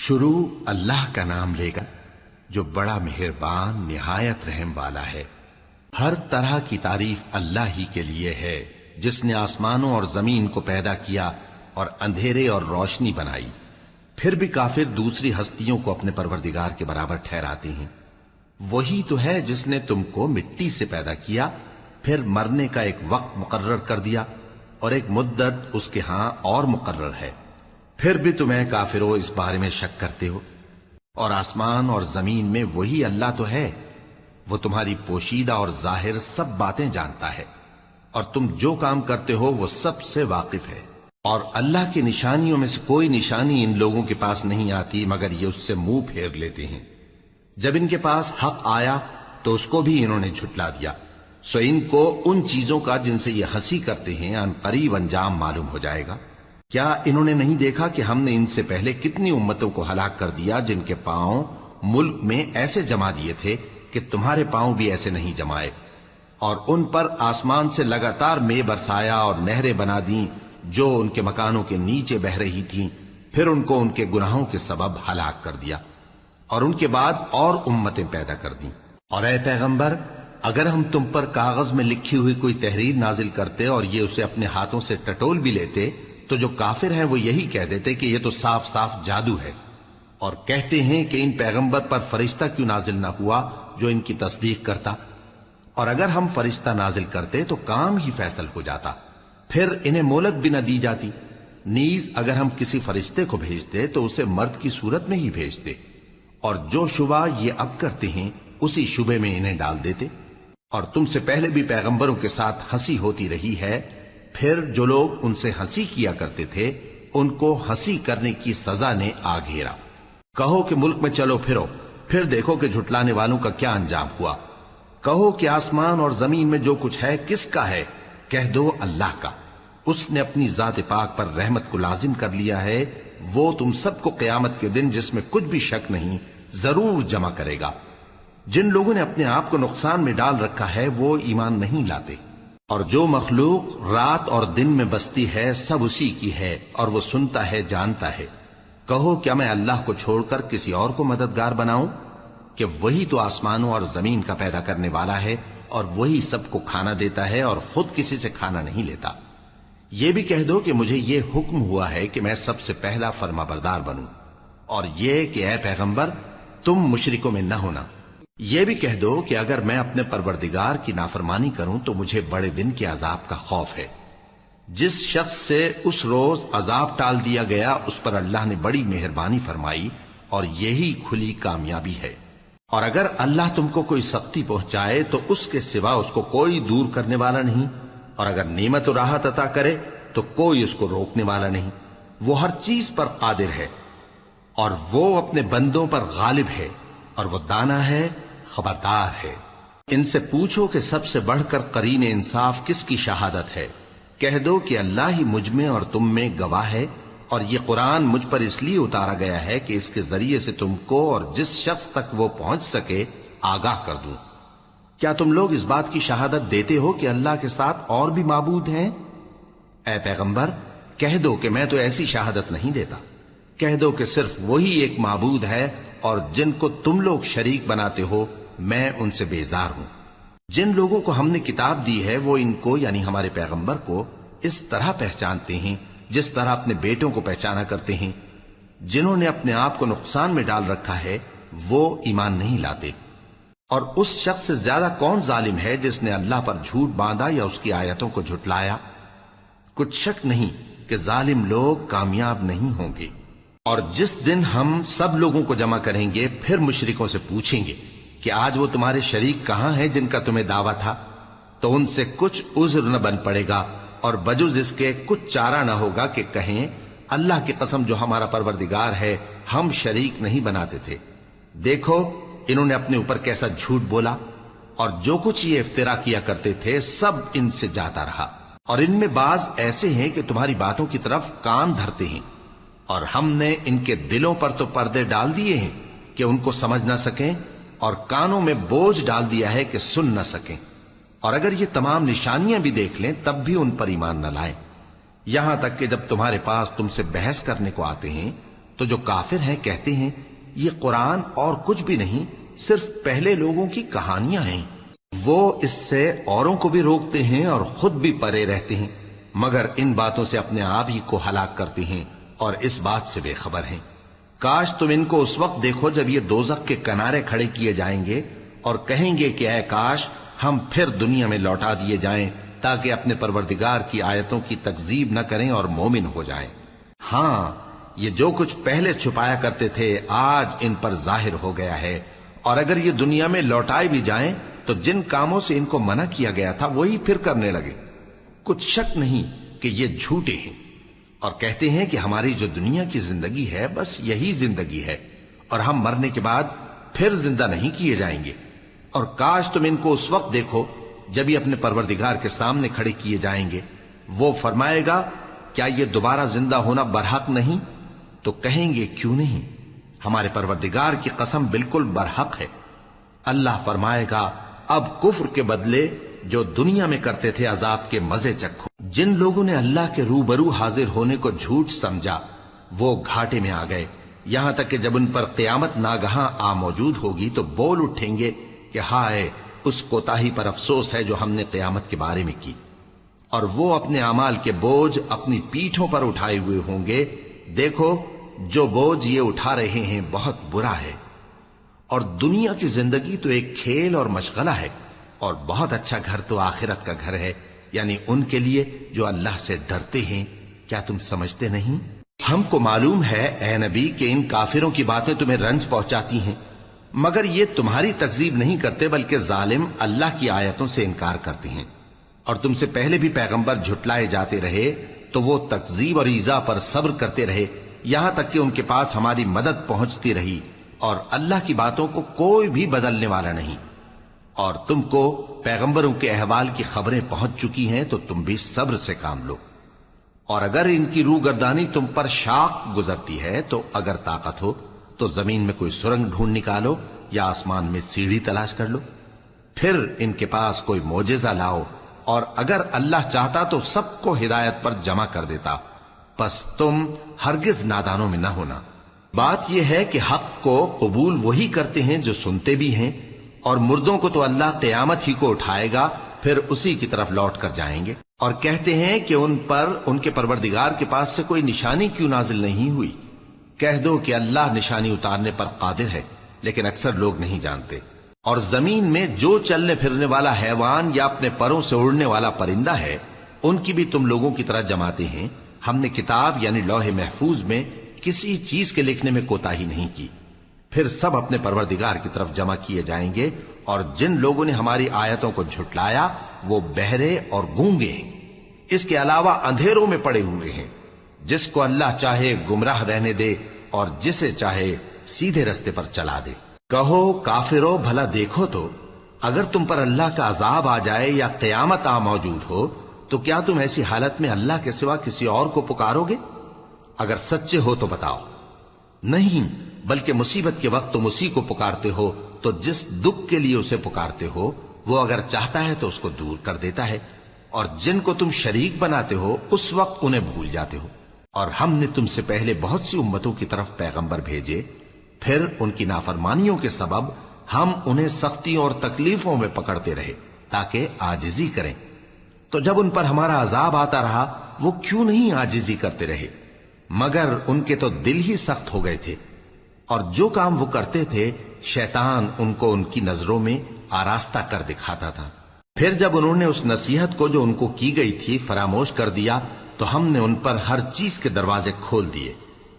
شروع اللہ کا نام لے کر جو بڑا مہربان نہایت رحم والا ہے۔ ہر طرح کی تعریف اللہ ہی کے لیے ہے جس نے آسمانوں اور زمین کو پیدا کیا اور اندھیرے اور روشنی بنائی۔ پھر بھی کافر دوسری ہستیوں کو اپنے پروردگار کے برابر ٹھہراتے ہیں۔ وہی تو ہے جس نے تم کو مٹی سے پیدا کیا، پھر مرنے کا ایک وقت مقرر کر دیا اور ایک مدت اس کے ہاں اور مقرر ہے۔ پھر بھی تمہیں کافروں اس بارے میں شک کرتے ہو۔ اور آسمان اور زمین میں وہی اللہ تو ہے، وہ تمہاری پوشیدہ اور ظاہر سب باتیں جانتا ہے، اور تم جو کام کرتے ہو وہ سب سے واقف ہے۔ اور اللہ کی نشانیوں میں سے کوئی نشانی ان لوگوں کے پاس نہیں آتی مگر یہ اس سے منہ پھیر لیتے ہیں۔ جب ان کے پاس حق آیا تو اس کو بھی انہوں نے جھٹلا دیا، سو ان کو ان چیزوں کا جن سے یہ ہنسی کرتے ہیں ان قریب انجام معلوم ہو جائے گا۔ کیا انہوں نے نہیں دیکھا کہ ہم نے ان سے پہلے کتنی امتوں کو ہلاک کر دیا جن کے پاؤں ملک میں ایسے جما دیے تھے کہ تمہارے پاؤں بھی ایسے نہیں جمائے، اور ان پر آسمان سے لگاتار مے برسایا اور نہریں بنا دیں جو ان کے مکانوں کے نیچے بہ رہی تھیں، پھر ان کو ان کے گناہوں کے سبب ہلاک کر دیا، اور ان کے بعد اور امتیں پیدا کر دیں۔ اور اے پیغمبر، اگر ہم تم پر کاغذ میں لکھی ہوئی کوئی تحریر نازل کرتے اور یہ اسے اپنے ہاتھوں سے ٹٹول بھی لیتے تو جو کافر ہیں وہ یہی کہہ دیتے کہ یہ تو صاف صاف جادو ہے، اور کہتے ہیں کہ ان پیغمبر پر فرشتہ کیوں نازل نہ ہوا جو ان کی تصدیق کرتا، اور اگر ہم فرشتہ نازل کرتے تو کام ہی فیصل ہو جاتا، پھر انہیں مہلت بھی نہ دی جاتی۔ نیز اگر ہم کسی فرشتے کو بھیجتے تو اسے مرد کی صورت میں ہی بھیجتے، اور جو شبہ یہ اب کرتے ہیں اسی شبے میں انہیں ڈال دیتے۔ اور تم سے پہلے بھی پیغمبروں کے ساتھ ہنسی ہوتی رہی ہے، پھر جو لوگ ان سے ہنسی کیا کرتے تھے ان کو ہنسی کرنے کی سزا نے آ گھیرا۔ کہو کہ ملک میں چلو پھرو، پھر دیکھو کہ جھٹلانے والوں کا کیا انجام ہوا۔ کہو کہ آسمان اور زمین میں جو کچھ ہے کس کا ہے؟ کہہ دو اللہ کا۔ اس نے اپنی ذات پاک پر رحمت کو لازم کر لیا ہے، وہ تم سب کو قیامت کے دن جس میں کچھ بھی شک نہیں ضرور جمع کرے گا۔ جن لوگوں نے اپنے آپ کو نقصان میں ڈال رکھا ہے وہ ایمان نہیں لاتے، اور جو مخلوق رات اور دن میں بستی ہے سب اسی کی ہے، اور وہ سنتا ہے جانتا ہے۔ کہو کیا میں اللہ کو چھوڑ کر کسی اور کو مددگار بناؤں کہ وہی تو آسمانوں اور زمین کا پیدا کرنے والا ہے، اور وہی سب کو کھانا دیتا ہے اور خود کسی سے کھانا نہیں لیتا۔ یہ بھی کہہ دو کہ مجھے یہ حکم ہوا ہے کہ میں سب سے پہلا فرما بردار بنوں، اور یہ کہ اے پیغمبر تم مشرکوں میں نہ ہونا۔ یہ بھی کہہ دو کہ اگر میں اپنے پروردگار کی نافرمانی کروں تو مجھے بڑے دن کے عذاب کا خوف ہے۔ جس شخص سے اس روز عذاب ٹال دیا گیا اس پر اللہ نے بڑی مہربانی فرمائی، اور یہی کھلی کامیابی ہے۔ اور اگر اللہ تم کو کوئی سختی پہنچائے تو اس کے سوا اس کو کوئی دور کرنے والا نہیں، اور اگر نعمت و راحت عطا کرے تو کوئی اس کو روکنے والا نہیں۔ وہ ہر چیز پر قادر ہے، اور وہ اپنے بندوں پر غالب ہے، اور وہ دانا ہے، خبردار ہے۔ ان سے پوچھو کہ سب سے بڑھ کر قرین انصاف کس کی شہادت ہے؟ کہہ دو کہ اللہ ہی مجھ میں اور تم میں گواہ ہے، اور یہ قرآن مجھ پر اس لیے اتارا گیا ہے کہ اس کے ذریعے سے تم کو اور جس شخص تک وہ پہنچ سکے آگاہ کر دوں۔ کیا تم لوگ اس بات کی شہادت دیتے ہو کہ اللہ کے ساتھ اور بھی معبود ہیں؟ اے پیغمبر کہہ دو کہ میں تو ایسی شہادت نہیں دیتا۔ کہہ دو کہ صرف وہی ایک معبود ہے، اور جن کو تم لوگ شریک بناتے ہو میں ان سے بیزار ہوں۔ جن لوگوں کو ہم نے کتاب دی ہے وہ ان کو یعنی ہمارے پیغمبر کو اس طرح پہچانتے ہیں جس طرح اپنے بیٹوں کو پہچانا کرتے ہیں۔ جنہوں نے اپنے آپ کو نقصان میں ڈال رکھا ہے وہ ایمان نہیں لاتے۔ اور اس شخص سے زیادہ کون ظالم ہے جس نے اللہ پر جھوٹ باندھا یا اس کی آیتوں کو جھٹلایا؟ کچھ شک نہیں کہ ظالم لوگ کامیاب نہیں ہوں گے۔ اور جس دن ہم سب لوگوں کو جمع کریں گے پھر مشرکوں سے پوچھیں گے کہ آج وہ تمہارے شریک کہاں ہیں جن کا تمہیں دعویٰ تھا، تو ان سے کچھ عذر نہ بن پڑے گا، اور بجز اس کے کچھ چارہ نہ ہوگا کہ کہیں اللہ کی قسم جو ہمارا پروردگار ہے ہم شریک نہیں بناتے تھے۔ دیکھو انہوں نے اپنے اوپر کیسا جھوٹ بولا، اور جو کچھ یہ افترا کیا کرتے تھے سب ان سے جاتا رہا۔ اور ان میں بعض ایسے ہیں کہ تمہاری باتوں کی طرف کان دھرتے ہیں، اور ہم نے ان کے دلوں پر تو پردے ڈال دیے ہیں کہ ان کو سمجھ نہ سکیں، اور کانوں میں بوجھ ڈال دیا ہے کہ سن نہ سکیں۔ اور اگر یہ تمام نشانیاں بھی دیکھ لیں تب بھی ان پر ایمان نہ لائیں، یہاں تک کہ جب تمہارے پاس تم سے بحث کرنے کو آتے ہیں تو جو کافر ہیں کہتے ہیں یہ قرآن اور کچھ بھی نہیں، صرف پہلے لوگوں کی کہانیاں ہیں۔ وہ اس سے اوروں کو بھی روکتے ہیں اور خود بھی پرے رہتے ہیں، مگر ان باتوں سے اپنے آپ ہی کو ہلاک کرتے ہیں اور اس بات سے بے خبر ہیں۔ کاش تم ان کو اس وقت دیکھو جب یہ دوزخ کے کنارے کھڑے کیے جائیں گے اور کہیں گے کہ اے کاش ہم پھر دنیا میں لوٹا دیے جائیں تاکہ اپنے پروردگار کی آیتوں کی تکذیب نہ کریں اور مومن ہو جائیں۔ ہاں، یہ جو کچھ پہلے چھپایا کرتے تھے آج ان پر ظاہر ہو گیا ہے، اور اگر یہ دنیا میں لوٹائے بھی جائیں تو جن کاموں سے ان کو منع کیا گیا تھا وہی پھر کرنے لگے۔ کچھ شک نہیں کہ یہ جھوٹے ہیں، اور کہتے ہیں کہ ہماری جو دنیا کی زندگی ہے بس یہی زندگی ہے، اور ہم مرنے کے بعد پھر زندہ نہیں کیے جائیں گے۔ اور کاش تم ان کو اس وقت دیکھو جب یہ اپنے پروردگار کے سامنے کھڑے کیے جائیں گے، وہ فرمائے گا کیا یہ دوبارہ زندہ ہونا برحق نہیں؟ تو کہیں گے کیوں نہیں، ہمارے پروردگار کی قسم بالکل برحق ہے۔ اللہ فرمائے گا اب کفر کے بدلے جو دنیا میں کرتے تھے عذاب کے مزے چکھو۔ جن لوگوں نے اللہ کے روبرو حاضر ہونے کو جھوٹ سمجھا وہ گھاٹے میں آ گئے، یہاں تک کہ جب ان پر قیامت ناگہاں آ موجود ہوگی تو بول اٹھیں گے کہ ہائے اس کوتاہی پر افسوس ہے جو ہم نے قیامت کے بارے میں کی، اور وہ اپنے اعمال کے بوجھ اپنی پیٹھوں پر اٹھائے ہوئے ہوں گے۔ دیکھو جو بوجھ یہ اٹھا رہے ہیں بہت برا ہے، اور دنیا کی زندگی تو ایک کھیل اور مشغلہ ہے، اور بہت اچھا گھر تو آخرت کا گھر ہے، یعنی ان کے لیے جو اللہ سے ڈرتے ہیں۔ کیا تم سمجھتے نہیں؟ ہم کو معلوم ہے اے نبی کہ ان کافروں کی باتیں تمہیں رنج پہنچاتی ہیں، مگر یہ تمہاری تکذیب نہیں کرتے بلکہ ظالم اللہ کی آیتوں سے انکار کرتے ہیں، اور تم سے پہلے بھی پیغمبر جھٹلائے جاتے رہے تو وہ تکذیب اور ایذا پر صبر کرتے رہے، یہاں تک کہ ان کے پاس ہماری مدد پہنچتی رہی، اور اللہ کی باتوں کو کوئی بھی بدلنے والا نہیں۔ اور تم کو پیغمبروں کے احوال کی خبریں پہنچ چکی ہیں تو تم بھی صبر سے کام لو، اور اگر ان کی روح گردانی تم پر شاق گزرتی ہے تو اگر طاقت ہو تو زمین میں کوئی سرنگ ڈھونڈ نکالو یا آسمان میں سیڑھی تلاش کر لو، پھر ان کے پاس کوئی معجزہ لاؤ، اور اگر اللہ چاہتا تو سب کو ہدایت پر جمع کر دیتا، پس تم ہرگز نادانوں میں نہ ہونا۔ بات یہ ہے کہ حق کو قبول وہی کرتے ہیں جو سنتے بھی ہیں، اور مردوں کو تو اللہ قیامت ہی کو اٹھائے گا، پھر اسی کی طرف لوٹ کر جائیں گے۔ اور کہتے ہیں کہ ان پر ان کے پروردگار کے پاس سے کوئی نشانی کیوں نازل نہیں ہوئی؟ کہہ دو کہ اللہ نشانی اتارنے پر قادر ہے، لیکن اکثر لوگ نہیں جانتے۔ اور زمین میں جو چلنے پھرنے والا حیوان یا اپنے پروں سے اڑنے والا پرندہ ہے ان کی بھی تم لوگوں کی طرح جماتے ہیں۔ ہم نے کتاب یعنی لوح محفوظ میں کسی چیز کے لکھنے میں کوتاہی نہیں کی، پھر سب اپنے پروردگار کی طرف جمع کیے جائیں گے۔ اور جن لوگوں نے ہماری آیتوں کو جھٹلایا وہ بہرے اور گونگے ہیں، اس کے علاوہ اندھیروں میں پڑے ہوئے ہیں۔ جس کو اللہ چاہے گمراہ رہنے دے اور جسے چاہے سیدھے رستے پر چلا دے۔ کہو کافرو بھلا دیکھو تو اگر تم پر اللہ کا عذاب آ جائے یا قیامت آ موجود ہو تو کیا تم ایسی حالت میں اللہ کے سوا کسی اور کو پکارو گے؟ اگر سچے ہو تو بتاؤ۔ نہیں، بلکہ مصیبت کے وقت تم اسی کو پکارتے ہو، تو جس دکھ کے لیے اسے پکارتے ہو وہ اگر چاہتا ہے تو اس کو دور کر دیتا ہے، اور جن کو تم شریک بناتے ہو اس وقت انہیں بھول جاتے ہو۔ اور ہم نے تم سے پہلے بہت سی امتوں کی طرف پیغمبر بھیجے، پھر ان کی نافرمانیوں کے سبب ہم انہیں سختیوں اور تکلیفوں میں پکڑتے رہے تاکہ عاجزی کریں۔ تو جب ان پر ہمارا عذاب آتا رہا وہ کیوں نہیں عاجزی کرتے رہے، مگر ان کے تو دل ہی سخت ہو گئے تھے، اور جو کام وہ کرتے تھے شیطان ان کو ان کی نظروں میں آراستہ کر دکھاتا تھا۔ پھر جب انہوں نے اس نصیحت کو جو ان کو کی گئی تھی فراموش کر دیا تو ہم نے ان پر ہر چیز کے دروازے کھول دیے،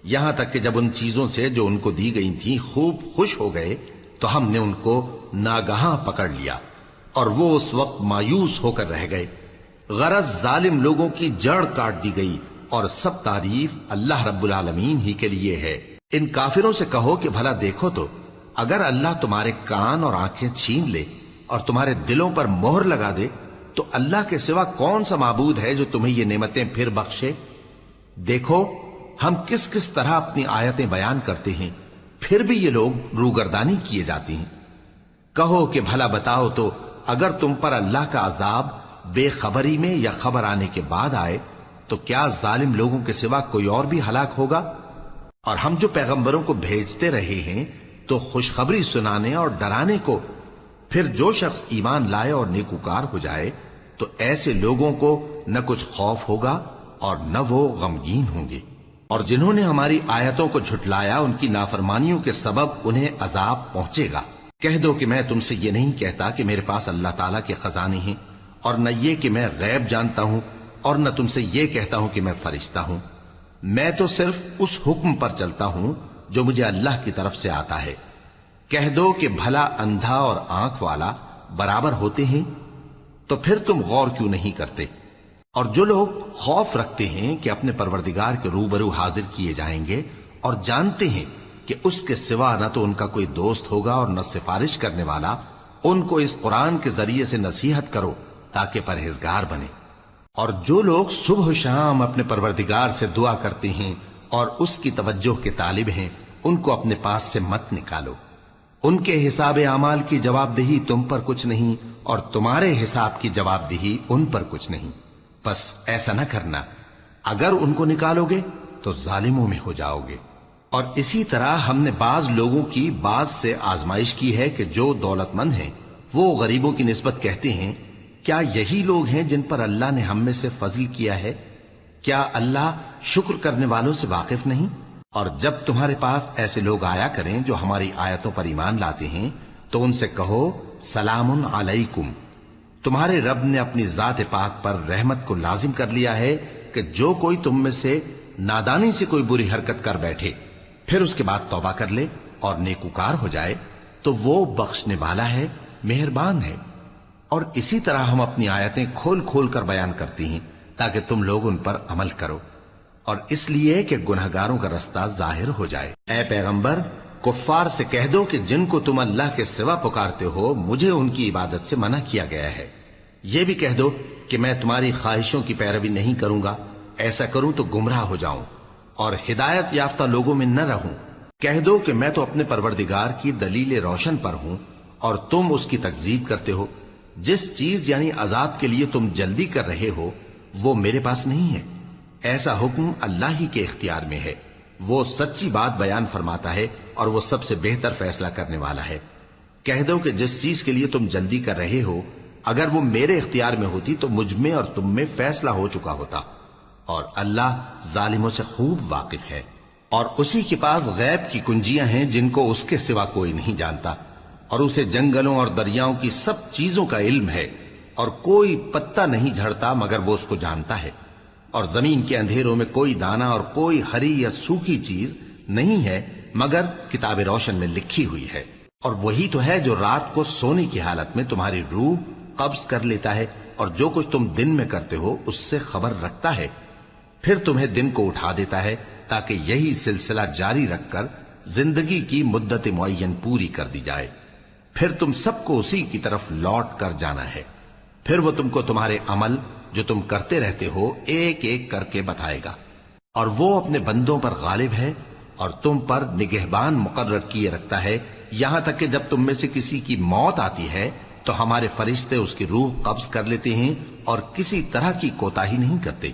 یہاں تک کہ جب ان چیزوں سے جو ان کو دی گئی تھی خوب خوش ہو گئے تو ہم نے ان کو ناگہاں پکڑ لیا، اور وہ اس وقت مایوس ہو کر رہ گئے۔ غرض ظالم لوگوں کی جڑ کاٹ دی گئی، اور سب تعریف اللہ رب العالمین ہی کے لیے ہے۔ ان کافروں سے کہو کہ بھلا دیکھو تو اگر اللہ تمہارے کان اور آنکھیں چھین لے اور تمہارے دلوں پر مہر لگا دے تو اللہ کے سوا کون سا معبود ہے جو تمہیں یہ نعمتیں پھر بخشے؟ دیکھو ہم کس کس طرح اپنی آیتیں بیان کرتے ہیں، پھر بھی یہ لوگ روگردانی کیے جاتی ہیں۔ کہو کہ بھلا بتاؤ تو اگر تم پر اللہ کا عذاب بے خبری میں یا خبر آنے کے بعد آئے تو کیا ظالم لوگوں کے سوا کوئی اور بھی ہلاک ہوگا؟ اور ہم جو پیغمبروں کو بھیجتے رہے ہیں تو خوشخبری سنانے اور ڈرانے کو، پھر جو شخص ایمان لائے اور نیکوکار ہو جائے تو ایسے لوگوں کو نہ کچھ خوف ہوگا اور نہ وہ غمگین ہوں گے۔ اور جنہوں نے ہماری آیتوں کو جھٹلایا ان کی نافرمانیوں کے سبب انہیں عذاب پہنچے گا۔ کہہ دو کہ میں تم سے یہ نہیں کہتا کہ میرے پاس اللہ تعالیٰ کے خزانے ہیں، اور نہ یہ کہ میں غیب جانتا ہوں، اور نہ تم سے یہ کہتا ہوں کہ میں فرشتہ ہوں۔ میں تو صرف اس حکم پر چلتا ہوں جو مجھے اللہ کی طرف سے آتا ہے۔ کہہ دو کہ بھلا اندھا اور آنکھ والا برابر ہوتے ہیں؟ تو پھر تم غور کیوں نہیں کرتے؟ اور جو لوگ خوف رکھتے ہیں کہ اپنے پروردگار کے روبرو حاضر کیے جائیں گے اور جانتے ہیں کہ اس کے سوا نہ تو ان کا کوئی دوست ہوگا اور نہ سفارش کرنے والا، ان کو اس قرآن کے ذریعے سے نصیحت کرو تاکہ پرہیزگار بنے۔ اور جو لوگ صبح و شام اپنے پروردگار سے دعا کرتے ہیں اور اس کی توجہ کے طالب ہیں، ان کو اپنے پاس سے مت نکالو۔ ان کے حساب اعمال کی جواب دہی تم پر کچھ نہیں، اور تمہارے حساب کی جواب دہی ان پر کچھ نہیں۔ بس ایسا نہ کرنا، اگر ان کو نکالو گے تو ظالموں میں ہو جاؤ گے۔ اور اسی طرح ہم نے بعض لوگوں کی بعض سے آزمائش کی ہے کہ جو دولت مند ہیں وہ غریبوں کی نسبت کہتے ہیں کیا یہی لوگ ہیں جن پر اللہ نے ہم میں سے فضل کیا ہے؟ کیا اللہ شکر کرنے والوں سے واقف نہیں؟ اور جب تمہارے پاس ایسے لوگ آیا کریں جو ہماری آیتوں پر ایمان لاتے ہیں تو ان سے کہو سلام علیکم، تمہارے رب نے اپنی ذات پاک پر رحمت کو لازم کر لیا ہے کہ جو کوئی تم میں سے نادانی سے کوئی بری حرکت کر بیٹھے پھر اس کے بعد توبہ کر لے اور نیکوکار ہو جائے تو وہ بخشنے والا ہے، مہربان ہے۔ اور اسی طرح ہم اپنی آیتیں کھول کھول کر بیان کرتی ہیں تاکہ تم لوگ ان پر عمل کرو، اور اس لیے کہ گنہگاروں کا رستہ ظاہر ہو جائے۔ اے پیغمبر، کفار سے کہہ دو کہ جن کو تم اللہ کے سوا پکارتے ہو مجھے ان کی عبادت سے منع کیا گیا ہے۔ یہ بھی کہہ دو کہ میں تمہاری خواہشوں کی پیروی نہیں کروں گا، ایسا کروں تو گمراہ ہو جاؤں اور ہدایت یافتہ لوگوں میں نہ رہوں۔ کہہ دو کہ میں تو اپنے پروردگار کی دلیل روشن پر ہوں اور تم اس کی تکذیب کرتے ہو۔ جس چیز یعنی عذاب کے لیے تم جلدی کر رہے ہو وہ میرے پاس نہیں ہے، ایسا حکم اللہ ہی کے اختیار میں ہے۔ وہ سچی بات بیان فرماتا ہے اور وہ سب سے بہتر فیصلہ کرنے والا ہے۔ کہہ دو کہ جس چیز کے لیے تم جلدی کر رہے ہو اگر وہ میرے اختیار میں ہوتی تو مجھ میں اور تم میں فیصلہ ہو چکا ہوتا، اور اللہ ظالموں سے خوب واقف ہے۔ اور اسی کے پاس غیب کی کنجیاں ہیں جن کو اس کے سوا کوئی نہیں جانتا، اور اسے جنگلوں اور دریاؤں کی سب چیزوں کا علم ہے، اور کوئی پتا نہیں جھڑتا مگر وہ اس کو جانتا ہے، اور زمین کے اندھیروں میں کوئی دانہ اور کوئی ہری یا سوکھی چیز نہیں ہے مگر کتاب روشن میں لکھی ہوئی ہے۔ اور وہی تو ہے جو رات کو سونے کی حالت میں تمہاری روح قبض کر لیتا ہے اور جو کچھ تم دن میں کرتے ہو اس سے خبر رکھتا ہے، پھر تمہیں دن کو اٹھا دیتا ہے تاکہ یہی سلسلہ جاری رکھ کر زندگی کی مدت معین پوری کر دی جائے، پھر تم سب کو اسی کی طرف لوٹ کر جانا ہے، پھر وہ تم کو تمہارے عمل جو تم کرتے رہتے ہو ایک ایک کر کے بتائے گا، اور وہ اپنے بندوں پر غالب ہے اور تم پر نگہبان مقرر کیے رکھتا ہے، یہاں تک کہ جب تم میں سے کسی کی موت آتی ہے تو ہمارے فرشتے اس کی روح قبض کر لیتے ہیں اور کسی طرح کی کوتاہی نہیں کرتے۔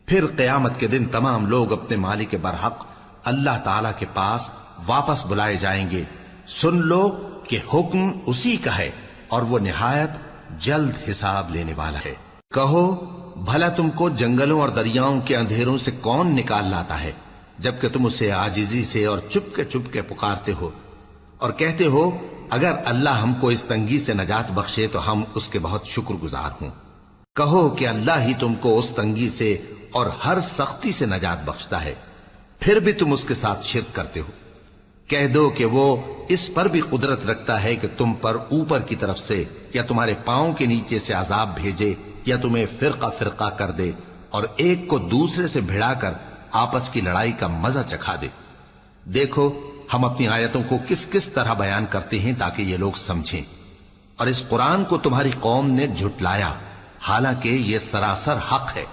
پھر قیامت کے دن تمام لوگ اپنے مالک برحق اللہ تعالی کے پاس واپس بلائے جائیں گے۔ سن لو کہ حکم اسی کا ہے اور وہ نہایت جلد حساب لینے والا ہے۔ کہو بھلا تم کو جنگلوں اور دریاؤں کے اندھیروں سے کون نکال لاتا ہے جبکہ تم اسے عاجزی سے اور چپ کے پکارتے ہو اور کہتے ہو اگر اللہ ہم کو اس تنگی سے نجات بخشے تو ہم اس کے بہت شکر گزار ہوں۔ کہو کہ اللہ ہی تم کو اس تنگی سے اور ہر سختی سے نجات بخشتا ہے، پھر بھی تم اس کے ساتھ شرک کرتے ہو۔ کہہ دو کہ وہ اس پر بھی قدرت رکھتا ہے کہ تم پر اوپر کی طرف سے یا تمہارے پاؤں کے نیچے سے عذاب بھیجے یا تمہیں فرقہ فرقہ کر دے اور ایک کو دوسرے سے بھڑا کر آپس کی لڑائی کا مزہ چکھا دے۔ دیکھو ہم اپنی آیتوں کو کس کس طرح بیان کرتے ہیں تاکہ یہ لوگ سمجھیں، اور اس قرآن کو تمہاری قوم نے جھٹلایا حالانکہ یہ سراسر حق ہے۔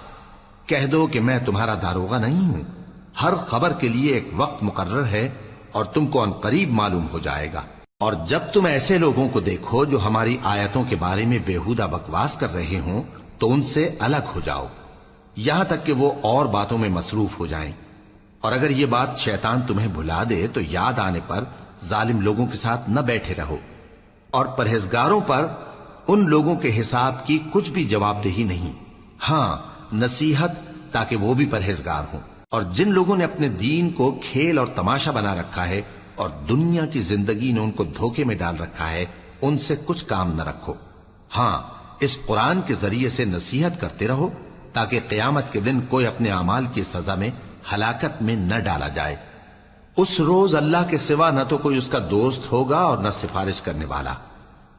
کہہ دو کہ میں تمہارا داروغہ نہیں ہوں، ہر خبر کے لیے ایک وقت مقرر ہے اور تم کو ان قریب معلوم ہو جائے گا۔ اور جب تم ایسے لوگوں کو دیکھو جو ہماری آیتوں کے بارے میں بےہودہ بکواس کر رہے ہوں تو ان سے الگ ہو جاؤ یہاں تک کہ وہ اور باتوں میں مصروف ہو جائیں۔ اور اگر یہ بات شیطان تمہیں بھلا دے تو یاد آنے پر ظالم لوگوں کے ساتھ نہ بیٹھے رہو، اور پرہیزگاروں پر ان لوگوں کے حساب کی کچھ بھی جواب دہی نہیں، ہاں نصیحت تاکہ وہ بھی پرہیزگار ہوں۔ اور جن لوگوں نے اپنے دین کو کھیل اور تماشا بنا رکھا ہے اور دنیا کی زندگی نے ان کو دھوکے میں ڈال رکھا ہے، ان سے کچھ کام نہ رکھو، ہاں اس قرآن کے ذریعے سے نصیحت کرتے رہو تاکہ قیامت کے دن کوئی اپنے اعمال کی سزا میں ہلاکت میں نہ ڈالا جائے۔ اس روز اللہ کے سوا نہ تو کوئی اس کا دوست ہوگا اور نہ سفارش کرنے والا،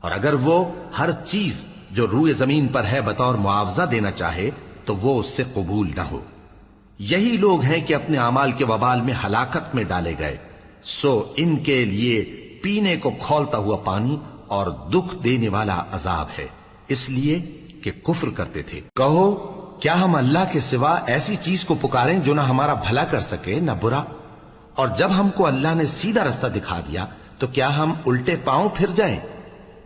اور اگر وہ ہر چیز جو روئے زمین پر ہے بطور معاوضہ دینا چاہے تو وہ اس سے قبول نہ ہو۔ یہی لوگ ہیں کہ اپنے اعمال کے وبال میں ہلاکت میں ڈالے گئے، سو ان کے لیے پینے کو کھولتا ہوا پانی اور دکھ دینے والا عذاب ہے، اس لیے کہ کفر کرتے تھے۔ کہو کیا ہم اللہ کے سوا ایسی چیز کو پکاریں جو نہ ہمارا بھلا کر سکے نہ برا؟ اور جب ہم کو اللہ نے سیدھا رستہ دکھا دیا تو کیا ہم الٹے پاؤں پھر جائیں؟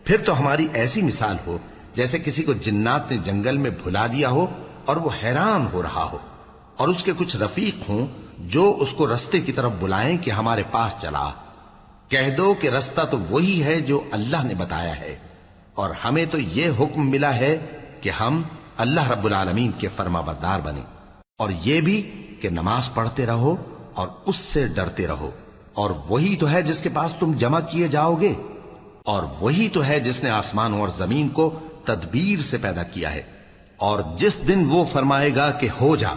پھر تو ہماری ایسی مثال ہو جیسے کسی کو جنات نے جنگل میں بھلا دیا ہو اور وہ حیران ہو رہا ہو، اور اس کے کچھ رفیق ہوں جو اس کو رستے کی طرف بلائیں کہ ہمارے پاس چلا۔ کہہ دو کہ رستہ تو وہی ہے جو اللہ نے بتایا ہے، اور ہمیں تو یہ حکم ملا ہے کہ ہم اللہ رب العالمین کے فرما بردار بنیں، اور یہ بھی کہ نماز پڑھتے رہو اور اس سے ڈرتے رہو، اور وہی تو ہے جس کے پاس تم جمع کیے جاؤ گے، اور وہی تو ہے جس نے آسمانوں اور زمین کو تدبیر سے پیدا کیا ہے، اور جس دن وہ فرمائے گا کہ ہو جا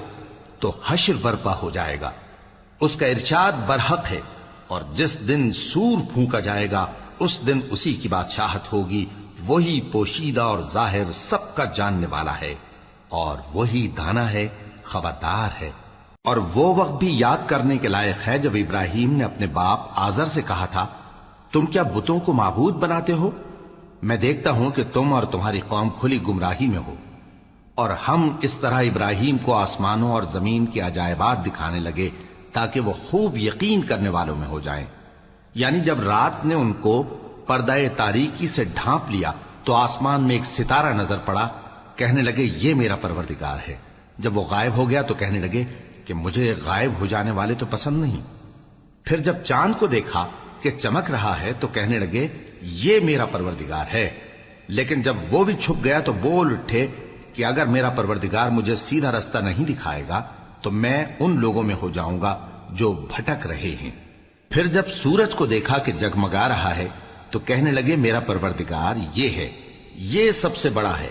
تو حشر برپا ہو جائے گا، اس کا ارشاد برحق ہے، اور جس دن سور پھونکا جائے گا اس دن اسی کی بادشاہت ہوگی، وہی پوشیدہ اور ظاہر سب کا جاننے والا ہے، اور وہی دانا ہے، خبردار ہے۔ اور وہ وقت بھی یاد کرنے کے لائق ہے جب ابراہیم نے اپنے باپ آزر سے کہا تھا، تم کیا بتوں کو معبود بناتے ہو؟ میں دیکھتا ہوں کہ تم اور تمہاری قوم کھلی گمراہی میں ہو۔ اور ہم اس طرح ابراہیم کو آسمانوں اور زمین کے عجائبات دکھانے لگے تاکہ وہ خوب یقین کرنے والوں میں ہو جائیں۔ یعنی جب رات نے ان کو پردہ تاریکی سے ڈھانپ لیا تو آسمان میں ایک ستارہ نظر پڑا، کہنے لگے یہ میرا پروردگار ہے۔ جب وہ غائب ہو گیا تو کہنے لگے کہ مجھے غائب ہو جانے والے تو پسند نہیں۔ پھر جب چاند کو دیکھا کہ چمک رہا ہے تو کہنے لگے یہ میرا پروردگار ہے، لیکن جب وہ بھی چھپ گیا تو بول اٹھے کہ اگر میرا پروردگار مجھے سیدھا رستہ نہیں دکھائے گا تو میں ان لوگوں میں ہو جاؤں گا جو بھٹک رہے ہیں۔ پھر جب سورج کو دیکھا کہ جگمگا رہا ہے تو کہنے لگے میرا پروردگار یہ ہے، یہ سب سے بڑا ہے۔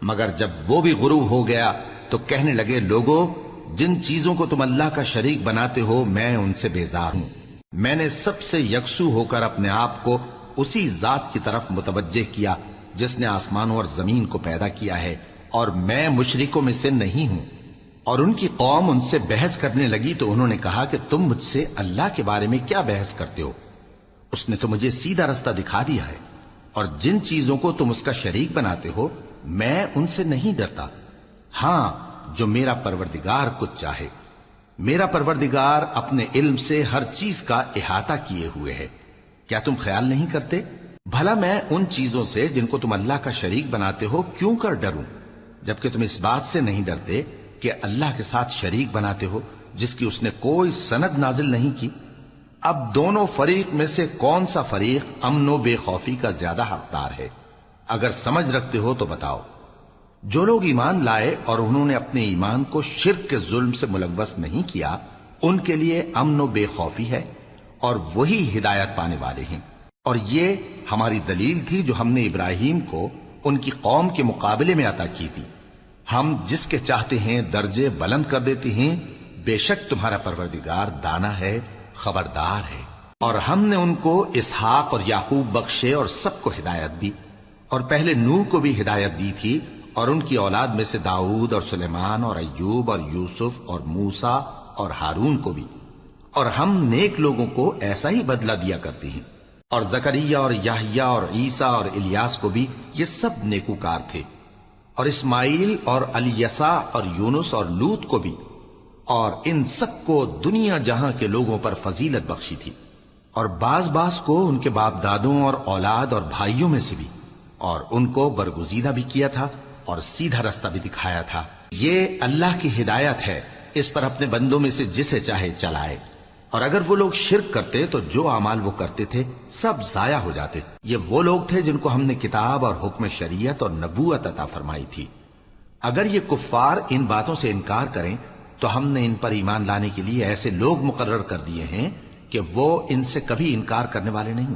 مگر جب وہ بھی غروب ہو گیا تو کہنے لگے لوگو، جن چیزوں کو تم اللہ کا شریک بناتے ہو میں ان سے بیزار ہوں۔ میں نے سب سے یکسو ہو کر اپنے آپ کو اسی ذات کی طرف متوجہ کیا جس نے آسمانوں اور زمین کو پیدا کیا ہے، اور میں مشرکوں میں سے نہیں ہوں۔ اور ان کی قوم ان سے بحث کرنے لگی تو انہوں نے کہا کہ تم مجھ سے اللہ کے بارے میں کیا بحث کرتے ہو؟ اس نے تو مجھے سیدھا رستہ دکھا دیا ہے، اور جن چیزوں کو تم اس کا شریک بناتے ہو میں ان سے نہیں ڈرتا، ہاں جو میرا پروردگار کچھ چاہے۔ میرا پروردگار اپنے علم سے ہر چیز کا احاطہ کیے ہوئے ہے۔ کیا تم خیال نہیں کرتے؟ بھلا میں ان چیزوں سے جن کو تم اللہ کا شریک بناتے ہو کیوں کر ڈروں، جبکہ تم اس بات سے نہیں ڈرتے کہ اللہ کے ساتھ شریک بناتے ہو جس کی اس نے کوئی سند نازل نہیں کی۔ اب دونوں فریق میں سے کون سا فریق امن و بے خوفی کا زیادہ حقدار ہے؟ اگر سمجھ رکھتے ہو تو بتاؤ۔ جو لوگ ایمان لائے اور انہوں نے اپنے ایمان کو شرک کے ظلم سے ملوث نہیں کیا، ان کے لیے امن و بے خوفی ہے، اور وہی ہدایت پانے والے ہیں۔ اور یہ ہماری دلیل تھی جو ہم نے ابراہیم کو ان کی قوم کے مقابلے میں عطا کی تھی۔ ہم جس کے چاہتے ہیں درجے بلند کر دیتے ہیں، بے شک تمہارا پروردگار دانا ہے، خبردار ہے۔ اور ہم نے ان کو اسحاق اور یعقوب بخشے اور سب کو ہدایت دی، اور پہلے نوح کو بھی ہدایت دی تھی، اور ان کی اولاد میں سے داؤد اور سلیمان اور ایوب اور یوسف اور موسیٰ اور ہارون کو بھی۔ اور ہم نیک لوگوں کو ایسا ہی بدلہ دیا کرتے ہیں۔ اور زکریا اور یحییٰ اور عیسیٰ اور الیاس کو بھی، یہ سب نیکوکار تھے۔ اور اسماعیل اور الیسع اور یونس اور لوط کو بھی، اور ان سب کو دنیا جہاں کے لوگوں پر فضیلت بخشی تھی، اور بعض کو ان کے باپ دادوں اور اولاد اور بھائیوں میں سے بھی، اور ان کو برگزیدہ بھی کیا تھا اور سیدھا رستہ بھی دکھایا تھا۔ یہ اللہ کی ہدایت ہے اس پر اپنے بندوں میں سے جسے چاہے چلائے، اور اگر وہ لوگ شرک کرتے تو جو اعمال وہ کرتے تھے سب ضائع ہو جاتے۔ یہ وہ لوگ تھے جن کو ہم نے کتاب اور حکم شریعت اور نبوت عطا فرمائی تھی۔ اگر یہ کفار ان باتوں سے انکار کریں تو ہم نے ان پر ایمان لانے کے لیے ایسے لوگ مقرر کر دیے ہیں کہ وہ ان سے کبھی انکار کرنے والے نہیں۔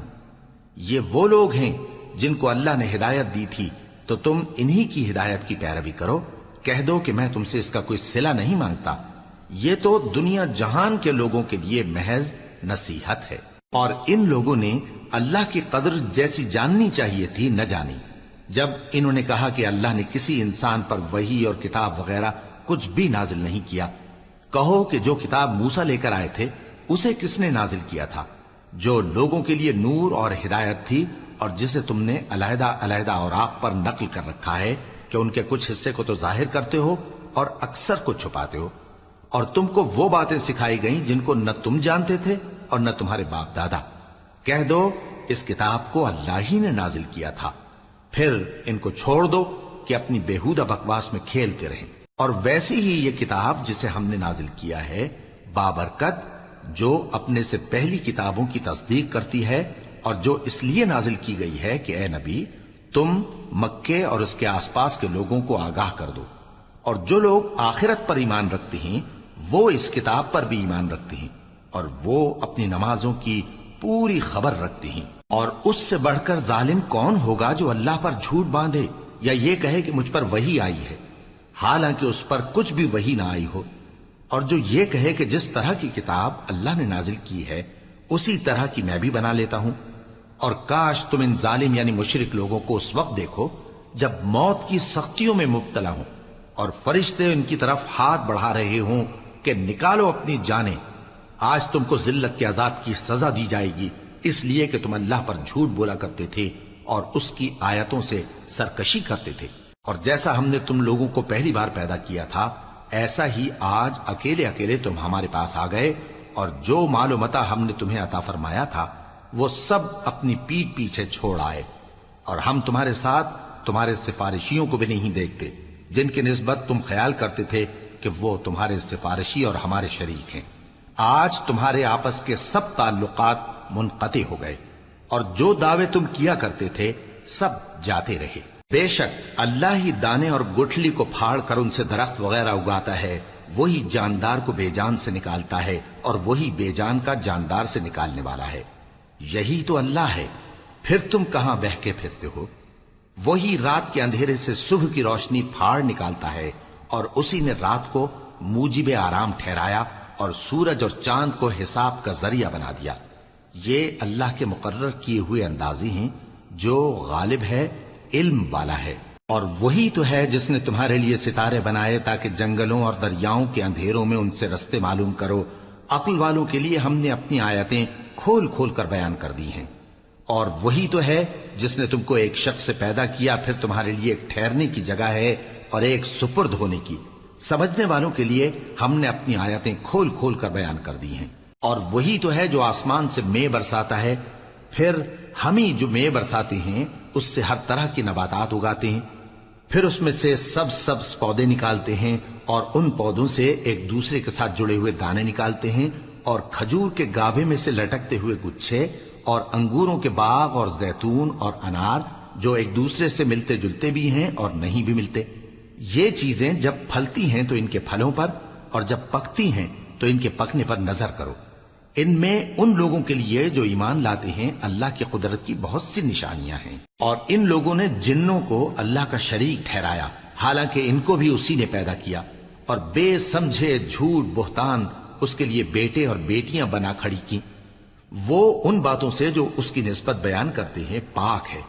یہ وہ لوگ ہیں جن کو اللہ نے ہدایت دی تھی، تو تم انہی کی ہدایت کی پیروی کرو۔ کہہ دو کہ میں تم سے اس کا کوئی صلہ نہیں مانگتا، یہ تو دنیا جہان کے لوگوں کے لیے محض نصیحت ہے۔ اور ان لوگوں نے اللہ کی قدر جیسی جاننی چاہیے تھی نہ جانی۔ جب انہوں نے کہا کہ اللہ نے کسی انسان پر وحی اور کتاب وغیرہ کچھ بھی نازل نہیں کیا، کہو کہ جو کتاب موسیٰ لے کر آئے تھے اسے کس نے نازل کیا تھا، جو لوگوں کے لیے نور اور ہدایت تھی، اور جسے تم نے علیحدہ علیحدہ اوراق پر نقل کر رکھا ہے کہ ان کے کچھ حصے کو تو ظاہر کرتے ہو اور اکثر کو چھپاتے ہو۔ اور تم کو وہ باتیں سکھائی گئیں جن کو نہ تم جانتے تھے اور نہ تمہارے باپ دادا۔ کہہ دو اس کتاب کو اللہ ہی نے نازل کیا تھا، پھر ان کو چھوڑ دو کہ اپنی بیہودہ بکواس میں کھیلتے رہیں۔ اور ویسی ہی یہ کتاب جسے ہم نے نازل کیا ہے بابرکت، جو اپنے سے پہلی کتابوں کی تصدیق کرتی ہے، اور جو اس لیے نازل کی گئی ہے کہ اے نبی تم مکے اور اس کے آس پاس کے لوگوں کو آگاہ کر دو، اور جو لوگ آخرت پر ایمان رکھتے ہیں وہ اس کتاب پر بھی ایمان رکھتے ہیں، اور وہ اپنی نمازوں کی پوری خبر رکھتے ہیں۔ اور اس سے بڑھ کر ظالم کون ہوگا جو اللہ پر جھوٹ باندھے یا یہ کہے کہ مجھ پر وحی آئی ہے، حالانکہ اس پر کچھ بھی وحی نہ آئی ہو، اور جو یہ کہے کہ جس طرح کی کتاب اللہ نے نازل کی ہے اسی طرح کی میں بھی بنا لیتا ہوں۔ اور کاش تم ان ظالم یعنی مشرک لوگوں کو اس وقت دیکھو جب موت کی سختیوں میں مبتلا ہوں اور فرشتے ان کی طرف ہاتھ بڑھا رہے ہوں کہ نکالو اپنی جانیں، آج تم کو ذلت کے عذاب کی سزا دی جائے گی، اس لیے کہ تم اللہ پر جھوٹ بولا کرتے تھے اور اس کی آیتوں سے سرکشی کرتے تھے۔ اور جیسا ہم نے تم لوگوں کو پہلی بار پیدا کیا تھا ایسا ہی آج اکیلے اکیلے تم ہمارے پاس آ گئے، اور جو مال و متاع ہم نے تمہیں عطا فرمایا تھا وہ سب اپنی پیٹھ پیچھے چھوڑ آئے، اور ہم تمہارے ساتھ تمہارے سفارشیوں کو بھی نہیں دیکھتے جن کی نسبت تم خیال کرتے تھے کہ وہ تمہارے سفارشی اور ہمارے شریک ہیں۔ آج تمہارے آپس کے سب تعلقات منقطع ہو گئے، اور جو دعوے تم کیا کرتے تھے سب جاتے رہے۔ بے شک اللہ ہی دانے اور گٹھلی کو پھاڑ کر ان سے درخت وغیرہ اگاتا ہے، وہی جاندار کو بے جان سے نکالتا ہے اور وہی بے جان کا جاندار سے نکالنے والا ہے۔ یہی تو اللہ ہے، پھر تم کہاں بہہ کے پھرتے ہو؟ وہی رات کے اندھیرے سے صبح کی روشنی پھاڑ نکالتا ہے، اور اسی نے رات کو موجب آرام ٹھہرایا اور سورج اور چاند کو حساب کا ذریعہ بنا دیا۔ یہ اللہ کے مقرر کیے ہوئے اندازے ہیں، جو غالب ہے، علم والا ہے۔ اور وہی تو ہے جس نے تمہارے لیے ستارے بنائے تاکہ جنگلوں اور دریاؤں کے اندھیروں میں ان سے رستے معلوم کرو۔ عقل والوں کے لیے ہم نے اپنی آیتیں کھول کھول کر بیان کر دی ہیں۔ اور وہی تو ہے جس نے تم کو ایک شخص سے پیدا کیا، پھر تمہارے لیے ایک ٹھہرنے کی جگہ ہے اور ایک سپرد ہونے کی۔ سمجھنے والوں کے لیے ہم نے اپنی آیتیں کھول کھول کر بیان کر دی ہیں۔ اور وہی تو ہے جو آسمان سے مے برساتا ہے، پھر ہم ہی جو مے برساتے ہیں اس سے ہر طرح کی نباتات اگاتے ہیں، پھر اس میں سے سبز پودے نکالتے ہیں، اور ان پودوں سے ایک دوسرے کے ساتھ جڑے ہوئے دانے نکالتے ہیں، اور کھجور کے گابھے میں سے لٹکتے ہوئے گچھے، اور انگوروں کے باغ اور زیتون اور انار جو ایک دوسرے سے ملتے جلتے بھی ہیں اور نہیں بھی ملتے۔ یہ چیزیں جب پھلتی ہیں تو ان کے پھلوں پر، اور جب پکتی ہیں تو ان کے پکنے پر نظر کرو۔ ان میں ان لوگوں کے لیے جو ایمان لاتے ہیں اللہ کی قدرت کی بہت سی نشانیاں ہیں۔ اور ان لوگوں نے جنوں کو اللہ کا شریک ٹھہرایا، حالانکہ ان کو بھی اسی نے پیدا کیا، اور بے سمجھے جھوٹ بہتان اس کے لیے بیٹے اور بیٹیاں بنا کھڑی کی۔ وہ ان باتوں سے جو اس کی نسبت بیان کرتے ہیں پاک ہے،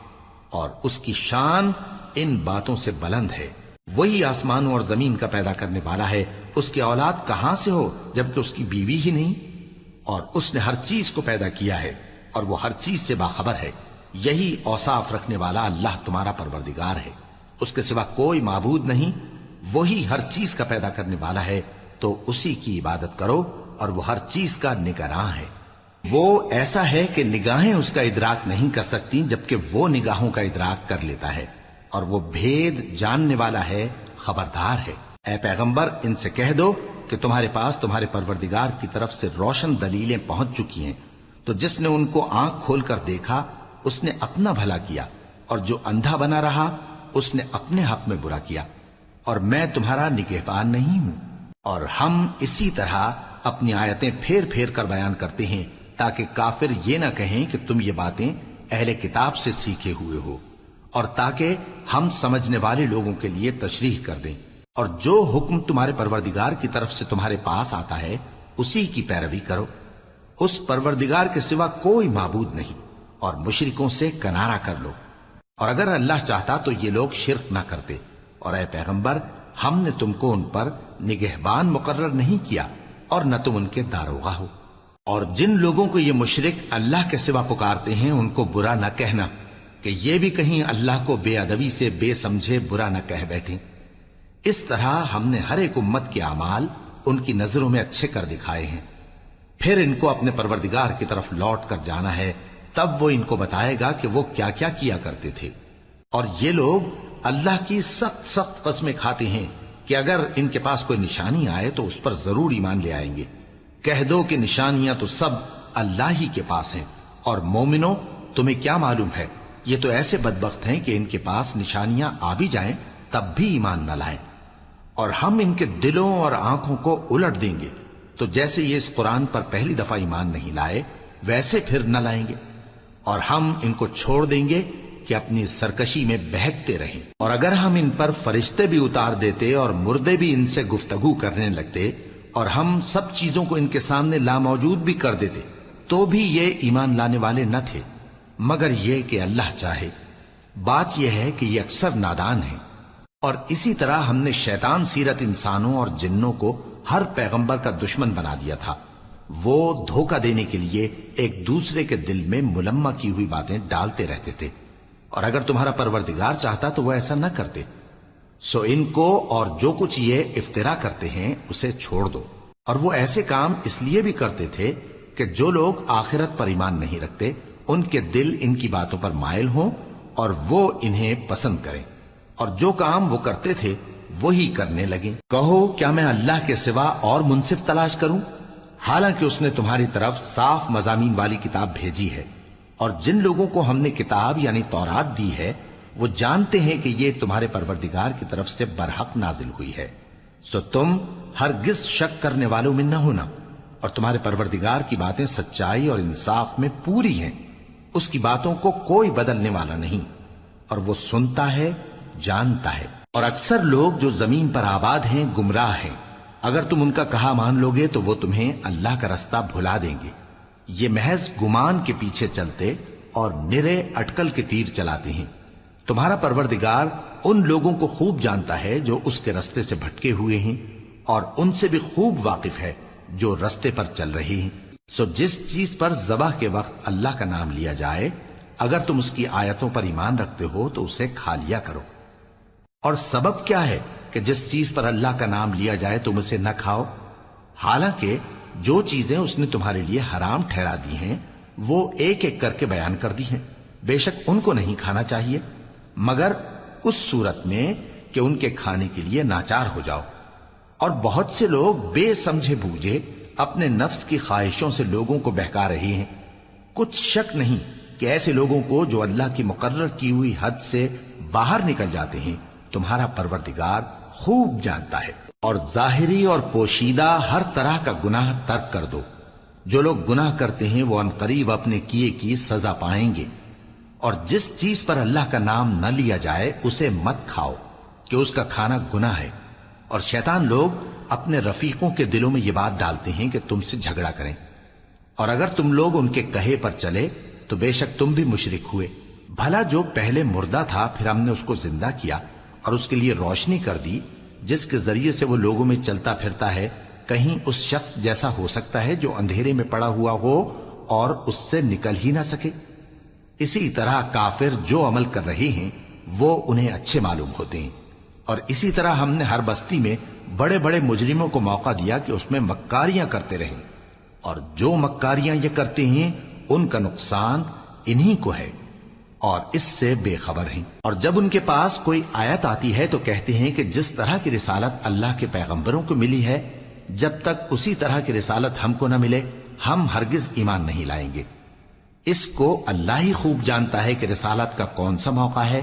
اور اس کی شان ان باتوں سے بلند ہے۔ وہی آسمانوں اور زمین کا پیدا کرنے والا ہے، اس کی اولاد کہاں سے ہو جبکہ اس کی بیوی ہی نہیں؟ اور اس نے ہر چیز کو پیدا کیا ہے، اور وہ ہر چیز سے باخبر ہے۔ یہی اوصاف رکھنے والا اللہ تمہارا پروردگار ہے، اس کے سوا کوئی معبود نہیں۔ وہی ہر چیز کا پیدا کرنے والا ہے، تو اسی کی عبادت کرو، اور وہ ہر چیز کا نگراں ہے۔ وہ ایسا ہے کہ نگاہیں اس کا ادراک نہیں کر سکتی، جبکہ وہ نگاہوں کا ادراک کر لیتا ہے، اور وہ بھید جاننے والا ہے، خبردار ہے۔ اے پیغمبر ان سے کہہ دو کہ تمہارے پاس تمہارے پروردگار کی طرف سے روشن دلیلیں پہنچ چکی ہیں، تو جس نے ان کو آنکھ کھول کر دیکھا اس نے اپنا بھلا کیا، اور جو اندھا بنا رہا اس نے اپنے حق میں برا کیا، اور میں تمہارا نگہبان نہیں ہوں۔ اور ہم اسی طرح اپنی آیتیں پھیر پھیر کر بیان کرتے ہیں تاکہ کافر یہ نہ کہیں کہ تم یہ باتیں اہل کتاب سے سیکھے ہوئے ہو، اور تاکہ ہم سمجھنے والے لوگوں کے لیے تشریح کر دیں۔ اور جو حکم تمہارے پروردگار کی طرف سے تمہارے پاس آتا ہے اسی کی پیروی کرو، اس پروردگار کے سوا کوئی معبود نہیں، اور مشرکوں سے کنارہ کر لو۔ اور اگر اللہ چاہتا تو یہ لوگ شرک نہ کرتے، اور اے پیغمبر ہم نے تم کو ان پر نگہبان مقرر نہیں کیا اور نہ تم ان کے داروغہ ہو۔ اور جن لوگوں کو یہ مشرک اللہ کے سوا پکارتے ہیں ان کو برا نہ کہنا کہ یہ بھی کہیں اللہ کو بے ادبی سے بے سمجھے برا نہ کہہ بیٹھیں۔ اس طرح ہم نے ہر ایک امت کے اعمال ان کی نظروں میں اچھے کر دکھائے ہیں، پھر ان کو اپنے پروردگار کی طرف لوٹ کر جانا ہے، تب وہ ان کو بتائے گا کہ وہ کیا کیا کیا کرتے تھے۔ اور یہ لوگ اللہ کی سخت سخت قسمیں کھاتے ہیں کہ اگر ان کے پاس کوئی نشانی آئے تو اس پر ضرور ایمان لے آئیں گے۔ کہہ دو کہ نشانیاں تو سب اللہ ہی کے پاس ہیں، اور مومنوں تمہیں کیا معلوم ہے، یہ تو ایسے بدبخت ہیں کہ ان کے پاس نشانیاں آ بھی جائیں تب بھی ایمان نہ لائیں۔ اور ہم ان کے دلوں اور آنکھوں کو الٹ دیں گے، تو جیسے یہ اس قرآن پر پہلی دفعہ ایمان نہیں لائے ویسے پھر نہ لائیں گے، اور ہم ان کو چھوڑ دیں گے کہ اپنی سرکشی میں بہکتے رہیں۔ اور اگر ہم ان پر فرشتے بھی اتار دیتے اور مردے بھی ان سے گفتگو کرنے لگتے اور ہم سب چیزوں کو ان کے سامنے لاموجود بھی کر دیتے تو بھی یہ ایمان لانے والے نہ تھے، مگر یہ کہ اللہ چاہے۔ بات یہ ہے کہ یہ اکثر نادان ہیں۔ اور اسی طرح ہم نے شیطان سیرت انسانوں اور جنوں کو ہر پیغمبر کا دشمن بنا دیا تھا، وہ دھوکہ دینے کے لیے ایک دوسرے کے دل میں ملمہ کی ہوئی باتیں ڈالتے رہتے تھے، اور اگر تمہارا پروردگار چاہتا تو وہ ایسا نہ کرتے۔ سو ان کو اور جو کچھ یہ افترا کرتے ہیں اسے چھوڑ دو۔ اور وہ ایسے کام اس لیے بھی کرتے تھے کہ جو لوگ آخرت پر ایمان نہیں رکھتے ان کے دل ان کی باتوں پر مائل ہوں اور وہ انہیں پسند کریں، اور جو کام وہ کرتے تھے وہی کرنے لگیں۔ کہو کیا میں اللہ کے سوا اور منصف تلاش کروں، حالانکہ اس نے تمہاری طرف صاف مضامین والی کتاب بھیجی ہے، اور جن لوگوں کو ہم نے کتاب یعنی تورات دی ہے وہ جانتے ہیں کہ یہ تمہارے پروردگار کی طرف سے برحق نازل ہوئی ہے، سو تم ہرگز شک کرنے والوں میں نہ ہونا، اور تمہارے پروردگار کی باتیں سچائی اور انصاف میں پوری ہیں، اس کی باتوں کو کوئی بدلنے والا نہیں، اور وہ سنتا ہے جانتا ہے۔ اور اکثر لوگ جو زمین پر آباد ہیں گمراہ ہیں، اگر تم ان کا کہا مان لوگے تو وہ تمہیں اللہ کا رستہ بھلا دیں گے۔ یہ محض گمان کے پیچھے چلتے اور نرے اٹکل کے تیر چلاتے ہیں۔ تمہارا پروردگار ان لوگوں کو خوب جانتا ہے جو اس کے رستے سے بھٹکے ہوئے ہیں، اور ان سے بھی خوب واقف ہے جو رستے پر چل رہے ہیں۔ سو جس چیز پر ذبح کے وقت اللہ کا نام لیا جائے اگر تم اس کی آیتوں پر ایمان رکھتے ہو تو اسے کھا لیا کرو۔ اور سبب کیا ہے کہ جس چیز پر اللہ کا نام لیا جائے تم اسے نہ کھاؤ، حالانکہ جو چیزیں اس نے تمہارے لیے حرام ٹھہرا دی ہیں وہ ایک ایک کر کے بیان کر دی ہیں، بے شک ان کو نہیں کھانا چاہیے مگر اس صورت میں کہ ان کے کھانے کے لیے ناچار ہو جاؤ۔ اور بہت سے لوگ بے سمجھے بوجھے اپنے نفس کی خواہشوں سے لوگوں کو بہکا رہے ہیں۔ کچھ شک نہیں کہ ایسے لوگوں کو جو اللہ کی مقرر کی ہوئی حد سے باہر نکل جاتے ہیں تمہارا پروردگار خوب جانتا ہے۔ اور ظاہری اور پوشیدہ ہر طرح کا گناہ ترک کر دو۔ جو لوگ گناہ کرتے ہیں وہ عنقریب اپنے کیے کی سزا پائیں گے۔ اور جس چیز پر اللہ کا نام نہ لیا جائے اسے مت کھاؤ کہ اس کا کھانا گناہ ہے۔ اور شیطان لوگ اپنے رفیقوں کے دلوں میں یہ بات ڈالتے ہیں کہ تم سے جھگڑا کریں، اور اگر تم لوگ ان کے کہے پر چلے تو بے شک تم بھی مشرک ہوئے۔ بھلا جو پہلے مردہ تھا پھر ہم نے اس کو زندہ کیا اور اس کے لیے روشنی کر دی جس کے ذریعے سے وہ لوگوں میں چلتا پھرتا ہے، کہیں اس شخص جیسا ہو سکتا ہے جو اندھیرے میں پڑا ہوا ہو اور اس سے نکل ہی نہ سکے؟ اسی طرح کافر جو عمل کر رہے ہیں وہ انہیں اچھے معلوم ہوتے ہیں۔ اور اسی طرح ہم نے ہر بستی میں بڑے بڑے مجرموں کو موقع دیا کہ اس میں مکاریاں کرتے رہیں، اور جو مکاریاں یہ کرتے ہیں ان کا نقصان انہی کو ہے اور اس سے بے خبر ہیں۔ اور جب ان کے پاس کوئی آیت آتی ہے تو کہتے ہیں کہ جس طرح کی رسالت اللہ کے پیغمبروں کو ملی ہے جب تک اسی طرح کی رسالت ہم کو نہ ملے ہم ہرگز ایمان نہیں لائیں گے۔ اس کو اللہ ہی خوب جانتا ہے کہ رسالت کا کون سا موقع ہے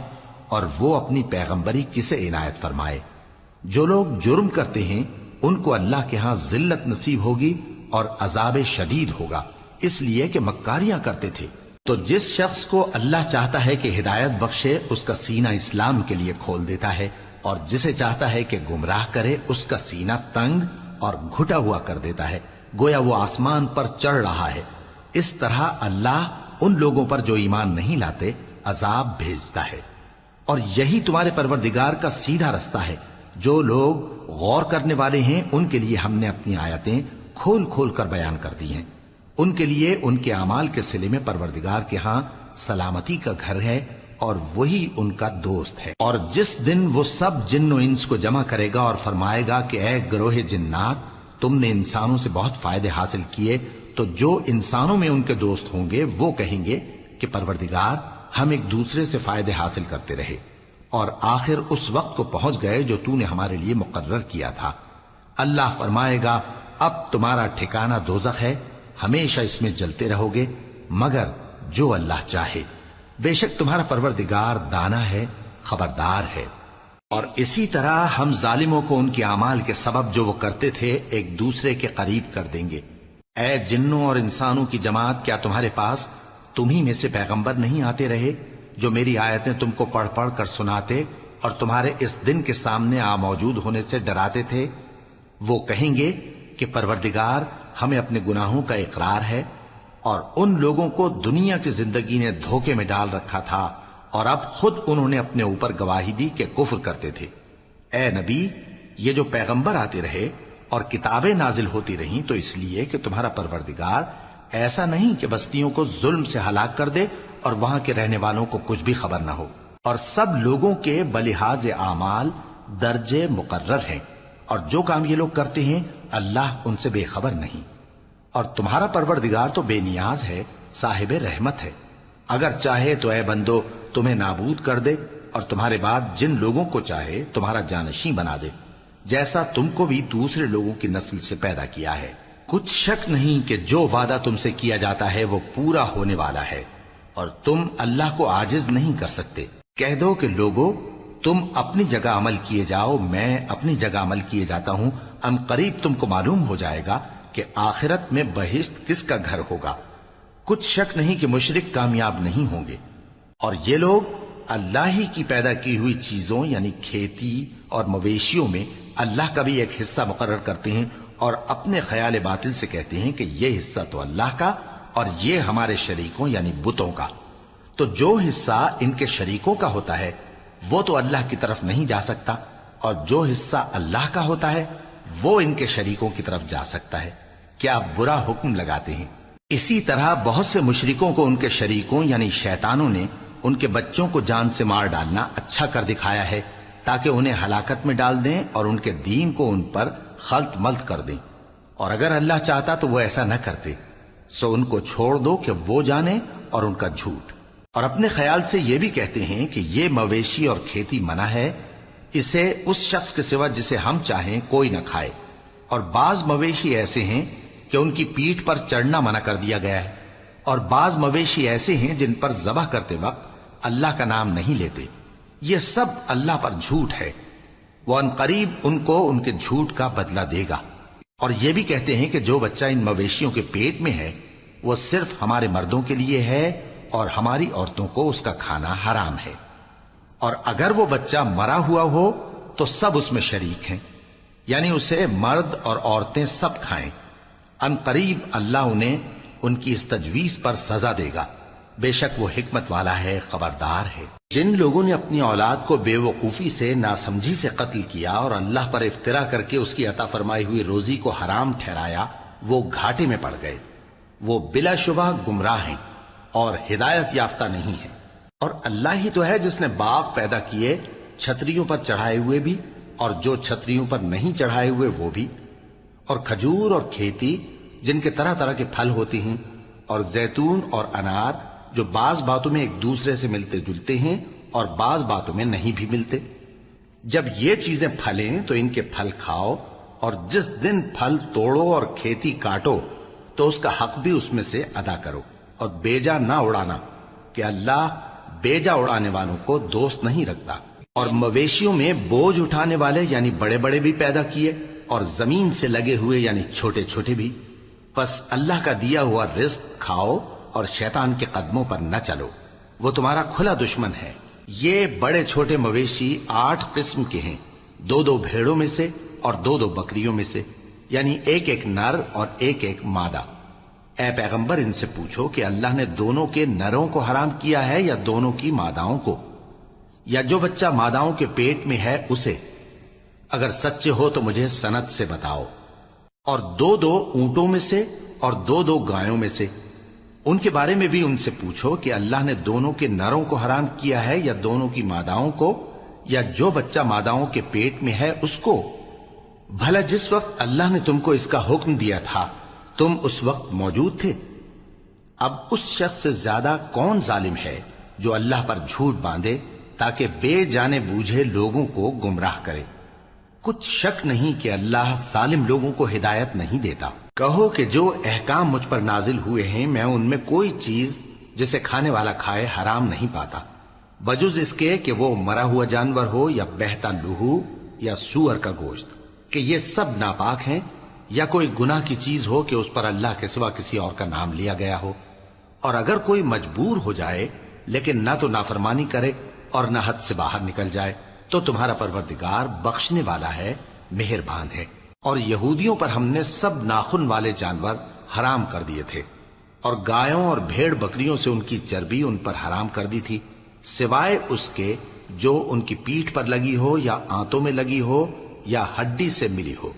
اور وہ اپنی پیغمبری کسے عنایت فرمائے۔ جو لوگ جرم کرتے ہیں ان کو اللہ کے ہاں ذلت نصیب ہوگی اور عذاب شدید ہوگا، اس لیے کہ مکاریاں کرتے تھے۔ تو جس شخص کو اللہ چاہتا ہے کہ ہدایت بخشے اس کا سینہ اسلام کے لیے کھول دیتا ہے، اور جسے چاہتا ہے کہ گمراہ کرے اس کا سینہ تنگ اور گھٹا ہوا کر دیتا ہے، گویا وہ آسمان پر چڑھ رہا ہے۔ اس طرح اللہ ان لوگوں پر جو ایمان نہیں لاتے عذاب بھیجتا ہے۔ اور یہی تمہارے پروردگار کا سیدھا رستہ ہے۔ جو لوگ غور کرنے والے ہیں ان کے لیے ہم نے اپنی آیتیں کھول کھول کر بیان کر دی ہیں۔ ان کے لیے ان کے اعمال کے صلے میں پروردگار کے ہاں سلامتی کا گھر ہے اور وہی ان کا دوست ہے۔ اور جس دن وہ سب جن و انس کو جمع کرے گا اور فرمائے گا کہ اے گروہ جنات، تم نے انسانوں سے بہت فائدے حاصل کیے، تو جو انسانوں میں ان کے دوست ہوں گے وہ کہیں گے کہ پروردگار ہم ایک دوسرے سے فائدے حاصل کرتے رہے اور آخر اس وقت کو پہنچ گئے جو تو نے ہمارے لیے مقرر کیا تھا۔ اللہ فرمائے گا اب تمہارا ٹھکانہ دوزخ ہے، ہمیشہ اس میں جلتے رہو گے مگر جو اللہ چاہے، بے شک تمہارا پروردگار دانا ہے، خبردار ہے۔ اور اسی طرح ہم ظالموں کو ان کے اعمال کے سبب جو وہ کرتے تھے ایک دوسرے کے قریب کر دیں گے۔ اے جنوں اور انسانوں کی جماعت، کیا تمہارے پاس تمہیں میں سے پیغمبر نہیں آتے رہے جو میری آیتیں تم کو پڑھ پڑھ کر سناتے اور تمہارے اس دن کے سامنے موجود ہونے سے ڈراتے تھے؟ وہ کہیں گے کہ پروردگار ہمیں اپنے گناہوں کا اقرار ہے، اور ان لوگوں کو دنیا کی زندگی نے دھوکے میں ڈال رکھا تھا اور اب خود انہوں نے اپنے اوپر گواہی دی کہ کفر کرتے تھے۔ اے نبی، یہ جو پیغمبر آتے رہے اور کتابیں نازل ہوتی رہیں تو اس لیے کہ تمہارا پروردگار ایسا نہیں کہ بستیوں کو ظلم سے ہلاک کر دے اور وہاں کے رہنے والوں کو کچھ بھی خبر نہ ہو، اور سب لوگوں کے بلحاظ اعمال درجے مقرر ہیں، اور جو کام یہ لوگ کرتے ہیں اللہ ان سے بے خبر نہیں۔ اور تمہارا پروردگار تو بے نیاز ہے، صاحب رحمت ہے، اگر چاہے تو اے بندو تمہیں نابود کر دے اور تمہارے بعد جن لوگوں کو چاہے تمہارا جانشیں بنا دے، جیسا تم کو بھی دوسرے لوگوں کی نسل سے پیدا کیا ہے۔ کچھ شک نہیں کہ جو وعدہ تم سے کیا جاتا ہے وہ پورا ہونے والا ہے، اور تم اللہ کو عاجز نہیں کر سکتے۔ کہہ دو کہ لوگو تم اپنی جگہ عمل کیے جاؤ، میں اپنی جگہ عمل کیے جاتا ہوں، ان قریب تم کو معلوم ہو جائے گا کہ آخرت میں بہشت کس کا گھر ہوگا۔ کچھ شک نہیں کہ مشرک کامیاب نہیں ہوں گے۔ اور یہ لوگ اللہ ہی کی پیدا کی ہوئی چیزوں یعنی کھیتی اور مویشیوں میں اللہ کا بھی ایک حصہ مقرر کرتے ہیں اور اپنے خیال باطل سے کہتے ہیں کہ یہ حصہ تو اللہ کا اور یہ ہمارے شریکوں یعنی بتوں کا۔ تو جو حصہ ان کے شریکوں کا ہوتا ہے وہ تو اللہ کی طرف نہیں جا سکتا، اور جو حصہ اللہ کا ہوتا ہے وہ ان کے شریکوں کی طرف جا سکتا ہے۔ کیا برا حکم لگاتے ہیں؟ اسی طرح بہت سے مشرکوں کو ان کے شریکوں یعنی شیطانوں نے ان کے بچوں کو جان سے مار ڈالنا اچھا کر دکھایا ہے تاکہ انہیں ہلاکت میں ڈال دیں اور ان کے دین کو ان پر خلط ملط کر دیں، اور اگر اللہ چاہتا تو وہ ایسا نہ کرتے۔ سو ان کو چھوڑ دو کہ وہ جانے اور ان کا جھوٹ۔ اور اپنے خیال سے یہ بھی کہتے ہیں کہ یہ مویشی اور کھیتی منع ہے، اسے اس شخص کے سوا جسے ہم چاہیں کوئی نہ کھائے، اور بعض مویشی ایسے ہیں کہ ان کی پیٹھ پر چڑھنا منع کر دیا گیا ہے، اور بعض مویشی ایسے ہیں جن پر ذبح کرتے وقت اللہ کا نام نہیں لیتے۔ یہ سب اللہ پر جھوٹ ہے، وہ ان قریب ان کو ان کے جھوٹ کا بدلہ دے گا۔ اور یہ بھی کہتے ہیں کہ جو بچہ ان مویشیوں کے پیٹ میں ہے وہ صرف ہمارے مردوں کے لیے ہے اور ہماری عورتوں کو اس کا کھانا حرام ہے، اور اگر وہ بچہ مرا ہوا ہو تو سب اس میں شریک ہیں، یعنی اسے مرد اور عورتیں سب کھائیں۔ ان قریب اللہ انہیں ان کی اس تجویز پر سزا دے گا، بے شک وہ حکمت والا ہے، خبردار ہے۔ جن لوگوں نے اپنی اولاد کو بے وقوفی سے ناسمجھی سے قتل کیا اور اللہ پر افترا کر کے اس کی عطا فرمائی ہوئی روزی کو حرام ٹھہرایا، وہ گھاٹے میں پڑ گئے، وہ بلا شبہ گمراہ ہیں اور ہدایت یافتہ نہیں ہیں۔ اور اللہ ہی تو ہے جس نے باغ پیدا کیے، چھتریوں پر چڑھائے ہوئے بھی اور جو چھتریوں پر نہیں چڑھائے ہوئے وہ بھی، اور کھجور اور کھیتی جن کے طرح طرح کے پھل ہوتے ہیں، اور زیتون اور انار جو بعض باتوں میں ایک دوسرے سے ملتے جلتے ہیں اور بعض باتوں میں نہیں بھی ملتے۔ جب یہ چیزیں پھلیں تو ان کے پھل کھاؤ اور جس دن پھل توڑو اور کھیتی کاٹو تو اس کا حق بھی اس میں سے ادا کرو، اور بیجا نہ اڑانا کہ اللہ بیجا اڑانے والوں کو دوست نہیں رکھتا۔ اور مویشیوں میں بوجھ اٹھانے والے یعنی بڑے بڑے بھی پیدا کیے، اور زمین سے لگے ہوئے یعنی چھوٹے چھوٹے بھی۔ پس اللہ کا دیا ہوا رزق کھاؤ اور شیطان کے قدموں پر نہ چلو، وہ تمہارا کھلا دشمن ہے۔ یہ بڑے چھوٹے مویشی 8 قسم کے ہیں، 2 بھیڑوں میں سے اور 2 بکریوں میں سے، یعنی ایک نر اور ایک مادہ۔ اے پیغمبر ان سے پوچھو کہ اللہ نے دونوں کے نروں کو حرام کیا ہے یا دونوں کی ماداؤں کو، یا جو بچہ ماداؤں کے پیٹ میں ہے اسے؟ اگر سچے ہو تو مجھے سند سے بتاؤ۔ اور 2 اونٹوں میں سے اور 2 گایوں میں سے، ان کے بارے میں بھی ان سے پوچھو کہ اللہ نے دونوں کے نروں کو حرام کیا ہے یا دونوں کی ماداؤں کو، یا جو بچہ ماداؤں کے پیٹ میں ہے اس کو؟ بھلا جس وقت اللہ نے تم کو اس کا حکم دیا تھا تم اس وقت موجود تھے؟ اب اس شخص سے زیادہ کون ظالم ہے جو اللہ پر جھوٹ باندھے تاکہ بے جانے بوجھے لوگوں کو گمراہ کرے؟ کچھ شک نہیں کہ اللہ ظالم لوگوں کو ہدایت نہیں دیتا۔ کہو کہ جو احکام مجھ پر نازل ہوئے ہیں میں ان میں کوئی چیز جسے کھانے والا کھائے حرام نہیں پاتا، بجز اس کے کہ وہ مرا ہوا جانور ہو یا بہتا لہو یا سور کا گوشت، کہ یہ سب ناپاک ہیں، یا کوئی گناہ کی چیز ہو کہ اس پر اللہ کے سوا کسی اور کا نام لیا گیا ہو۔ اور اگر کوئی مجبور ہو جائے لیکن نہ تو نافرمانی کرے اور نہ حد سے باہر نکل جائے تو تمہارا پروردگار بخشنے والا ہے، مہربان ہے۔ اور یہودیوں پر ہم نے سب ناخن والے جانور حرام کر دیے تھے، اور گایوں اور بھیڑ بکریوں سے ان کی چربی ان پر حرام کر دی تھی، سوائے اس کے جو ان کی پیٹھ پر لگی ہو یا آنتوں میں لگی ہو یا ہڈی سے ملی ہو۔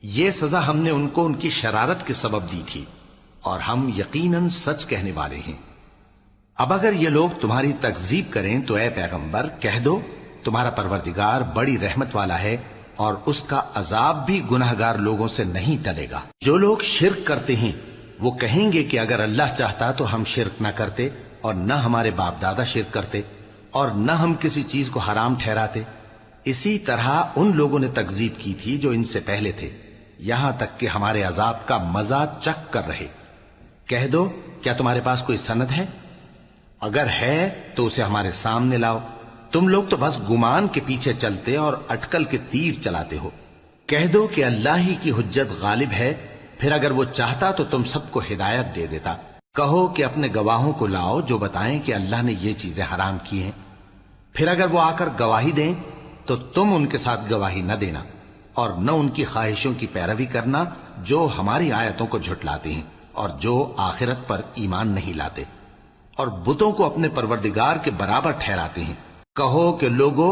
یہ سزا ہم نے ان کو ان کی شرارت کے سبب دی تھی، اور ہم یقیناً سچ کہنے والے ہیں۔ اب اگر یہ لوگ تمہاری تکذیب کریں تو اے پیغمبر کہہ دو تمہارا پروردگار بڑی رحمت والا ہے، اور اس کا عذاب بھی گناہگار لوگوں سے نہیں ٹلے گا۔ جو لوگ شرک کرتے ہیں وہ کہیں گے کہ اگر اللہ چاہتا تو ہم شرک نہ کرتے، اور نہ ہمارے باپ دادا شرک کرتے، اور نہ ہم کسی چیز کو حرام ٹھہراتے۔ اسی طرح ان لوگوں نے تکذیب کی تھی جو ان سے پہلے تھے، یہاں تک کہ ہمارے عذاب کا مزہ چکھ کر رہے۔ کہہ دو کیا تمہارے پاس کوئی سند ہے؟ اگر ہے تو اسے ہمارے سامنے لاؤ۔ تم لوگ تو بس گمان کے پیچھے چلتے اور اٹکل کے تیر چلاتے ہو۔ کہہ دو کہ اللہ ہی کی حجت غالب ہے، پھر اگر وہ چاہتا تو تم سب کو ہدایت دے دیتا۔ کہو کہ اپنے گواہوں کو لاؤ جو بتائیں کہ اللہ نے یہ چیزیں حرام کی ہیں، پھر اگر وہ آ کر گواہی دیں تو تم ان کے ساتھ گواہی نہ دینا، اور نہ ان کی خواہشوں کی پیروی کرنا جو ہماری آیتوں کو جھٹلاتے ہیں اور جو آخرت پر ایمان نہیں لاتے، اور بتوں کو اپنے پروردگار کے برابر ٹھہراتے ہیں۔ کہو کہ لوگو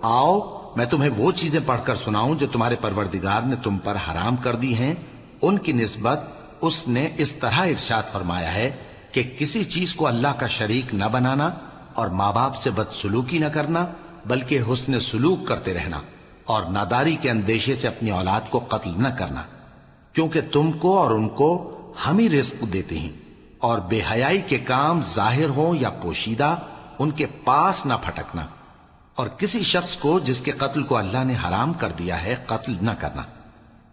آؤ میں تمہیں وہ چیزیں پڑھ کر سناؤں جو تمہارے پروردگار نے تم پر حرام کر دی ہیں۔ ان کی نسبت اس نے اس طرح ارشاد فرمایا ہے کہ کسی چیز کو اللہ کا شریک نہ بنانا، اور ماں باپ سے بدسلوکی نہ کرنا بلکہ حسن سلوک کرتے رہنا، اور ناداری کے اندیشے سے اپنی اولاد کو قتل نہ کرنا، کیونکہ تم کو اور ان کو ہم ہی رزق دیتے ہیں۔ اور بے حیائی کے کام ظاہر ہوں یا پوشیدہ ان کے پاس نہ پھٹکنا، اور کسی شخص کو جس کے قتل کو اللہ نے حرام کر دیا ہے قتل نہ کرنا،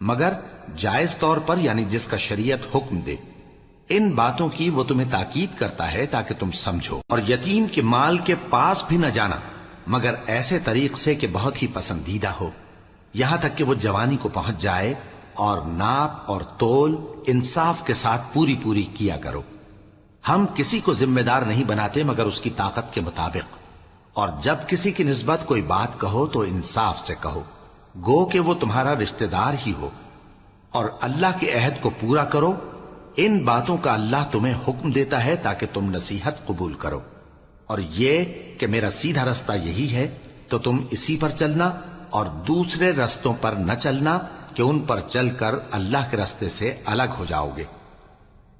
مگر جائز طور پر یعنی جس کا شریعت حکم دے۔ ان باتوں کی وہ تمہیں تاکید کرتا ہے تاکہ تم سمجھو۔ اور یتیم کے مال کے پاس بھی نہ جانا مگر ایسے طریق سے کہ بہت ہی پسندیدہ ہو، یہاں تک کہ وہ جوانی کو پہنچ جائے، اور ناپ اور تول انصاف کے ساتھ پوری پوری کیا کرو۔ ہم کسی کو ذمہ دار نہیں بناتے مگر اس کی طاقت کے مطابق، اور جب کسی کی نسبت کوئی بات کہو تو انصاف سے کہو، گو کہ وہ تمہارا رشتہ دار ہی ہو، اور اللہ کے عہد کو پورا کرو۔ ان باتوں کا اللہ تمہیں حکم دیتا ہے تاکہ تم نصیحت قبول کرو، اور یہ کہ میرا سیدھا رستہ یہی ہے تو تم اسی پر چلنا، اور دوسرے رستوں پر نہ چلنا کہ ان پر چل کر اللہ کے رستے سے الگ ہو جاؤ گے۔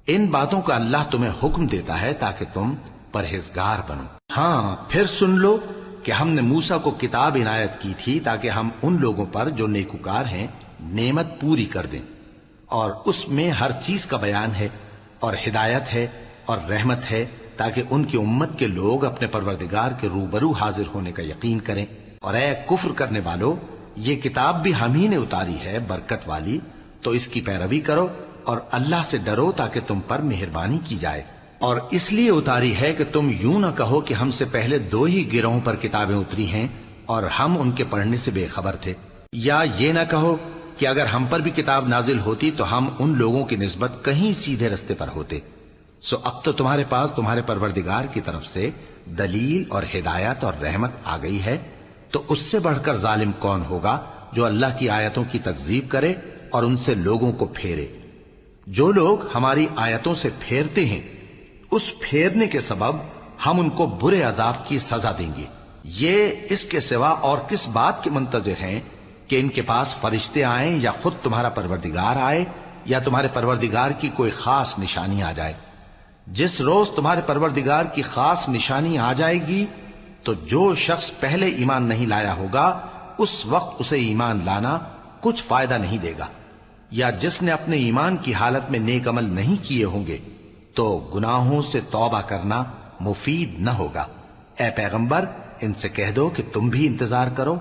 ان باتوں کا اللہ تمہیں حکم دیتا ہے تاکہ تم پرہیزگار بنو۔ ہاں پھر سن لو کہ ہم نے موسیٰ کو کتاب عنایت کی تھی تاکہ ہم ان لوگوں پر جو نیکوکار ہیں نعمت پوری کر دیں، اور اس میں ہر چیز کا بیان ہے اور ہدایت ہے اور رحمت ہے، تاکہ ان کی امت کے لوگ اپنے پروردگار کے روبرو حاضر ہونے کا یقین کریں۔ اور اے کفر کرنے والو، یہ کتاب بھی ہم ہی نے اتاری ہے برکت والی، تو اس کی پیروی کرو اور اللہ سے ڈرو تاکہ تم پر مہربانی کی جائے۔ اور اس لیے اتاری ہے کہ تم یوں نہ کہو کہ ہم سے پہلے 2 ہی گروہوں پر کتابیں اتری ہیں اور ہم ان کے پڑھنے سے بے خبر تھے، یا یہ نہ کہو کہ اگر ہم پر بھی کتاب نازل ہوتی تو ہم ان لوگوں کی نسبت کہیں سیدھے رستے پر ہوتے۔ سو اب تو تمہارے پاس تمہارے پروردگار کی طرف سے دلیل اور ہدایت اور رحمت آ گئی ہے، تو اس سے بڑھ کر ظالم کون ہوگا جو اللہ کی آیتوں کی تکذیب کرے اور ان سے لوگوں کو پھیرے۔ جو لوگ ہماری آیتوں سے پھیرتے ہیں، اس پھیرنے کے سبب ہم ان کو برے عذاب کی سزا دیں گے۔ یہ اس کے سوا اور کس بات کے منتظر ہیں کہ ان کے پاس فرشتے آئیں یا خود تمہارا پروردگار آئے یا تمہارے پروردگار کی کوئی خاص نشانی آ جائے۔ جس روز تمہارے پروردگار کی خاص نشانی آ جائے گی تو جو شخص پہلے ایمان نہیں لایا ہوگا اس وقت اسے ایمان لانا کچھ فائدہ نہیں دے گا، یا جس نے اپنے ایمان کی حالت میں نیک عمل نہیں کیے ہوں گے تو گناہوں سے توبہ کرنا مفید نہ ہوگا۔ اے پیغمبر، ان سے کہہ دو کہ تم بھی انتظار کرو،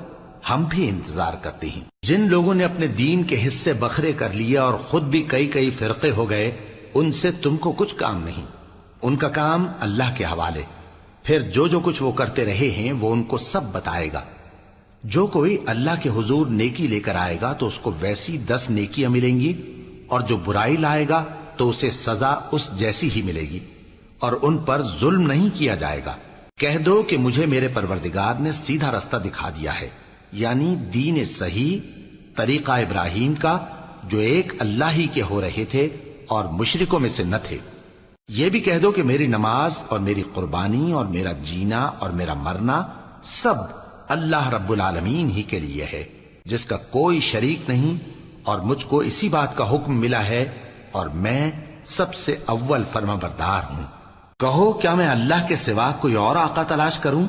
ہم بھی انتظار کرتے ہیں۔ جن لوگوں نے اپنے دین کے حصے بکھرے کر لیے اور خود بھی کئی فرقے ہو گئے، ان سے تم کو کچھ کام نہیں، ان کا کام اللہ کے حوالے۔ پھر جو کچھ وہ کرتے رہے ہیں وہ ان کو سب بتائے گا۔ جو کوئی اللہ کے حضور نیکی لے کر آئے گا تو اس کو ویسی 10 نیکیاں ملیں گی، اور جو برائی لائے گا تو اسے سزا اس جیسی ہی ملے گی، اور ان پر ظلم نہیں کیا جائے گا۔ کہہ دو کہ مجھے میرے پروردگار نے سیدھا رستہ دکھا دیا ہے، یعنی دین صحیح، طریقہ ابراہیم کا، جو ایک اللہ ہی کے ہو رہے تھے اور مشرکوں میں سے نہ تھے۔ یہ بھی کہہ دو کہ میری نماز اور میری قربانی اور میرا جینا اور میرا مرنا سب اللہ رب العالمین ہی کے لیے ہے، جس کا کوئی شریک نہیں، اور مجھ کو اسی بات کا حکم ملا ہے اور میں سب سے اول فرما بردار ہوں۔ کہو کیا میں اللہ کے سوا کوئی اور آقا تلاش کروں،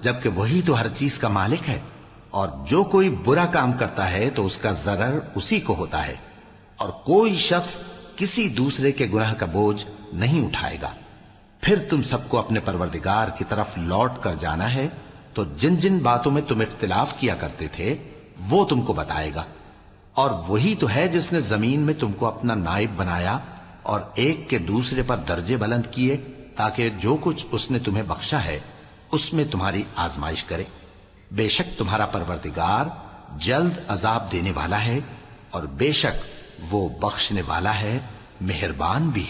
جبکہ وہی تو ہر چیز کا مالک ہے، اور جو کوئی برا کام کرتا ہے تو اس کا ضرر اسی کو ہوتا ہے، اور کوئی شخص کسی دوسرے کے گناہ کا بوجھ نہیں اٹھائے گا۔ پھر تم سب کو اپنے پروردگار کی طرف لوٹ کر جانا ہے، تو جن جن باتوں میں تم اختلاف کیا کرتے تھے وہ تم کو بتائے گا۔ اور وہی تو ہے جس نے زمین میں تم کو اپنا نائب بنایا اور ایک کے دوسرے پر درجے بلند کیے، تاکہ جو کچھ اس نے تمہیں بخشا ہے اس میں تمہاری آزمائش کرے۔ بے شک تمہارا پروردگار جلد عذاب دینے والا ہے، اور بے شک وہ بخشنے والا ہے، مہربان بھی۔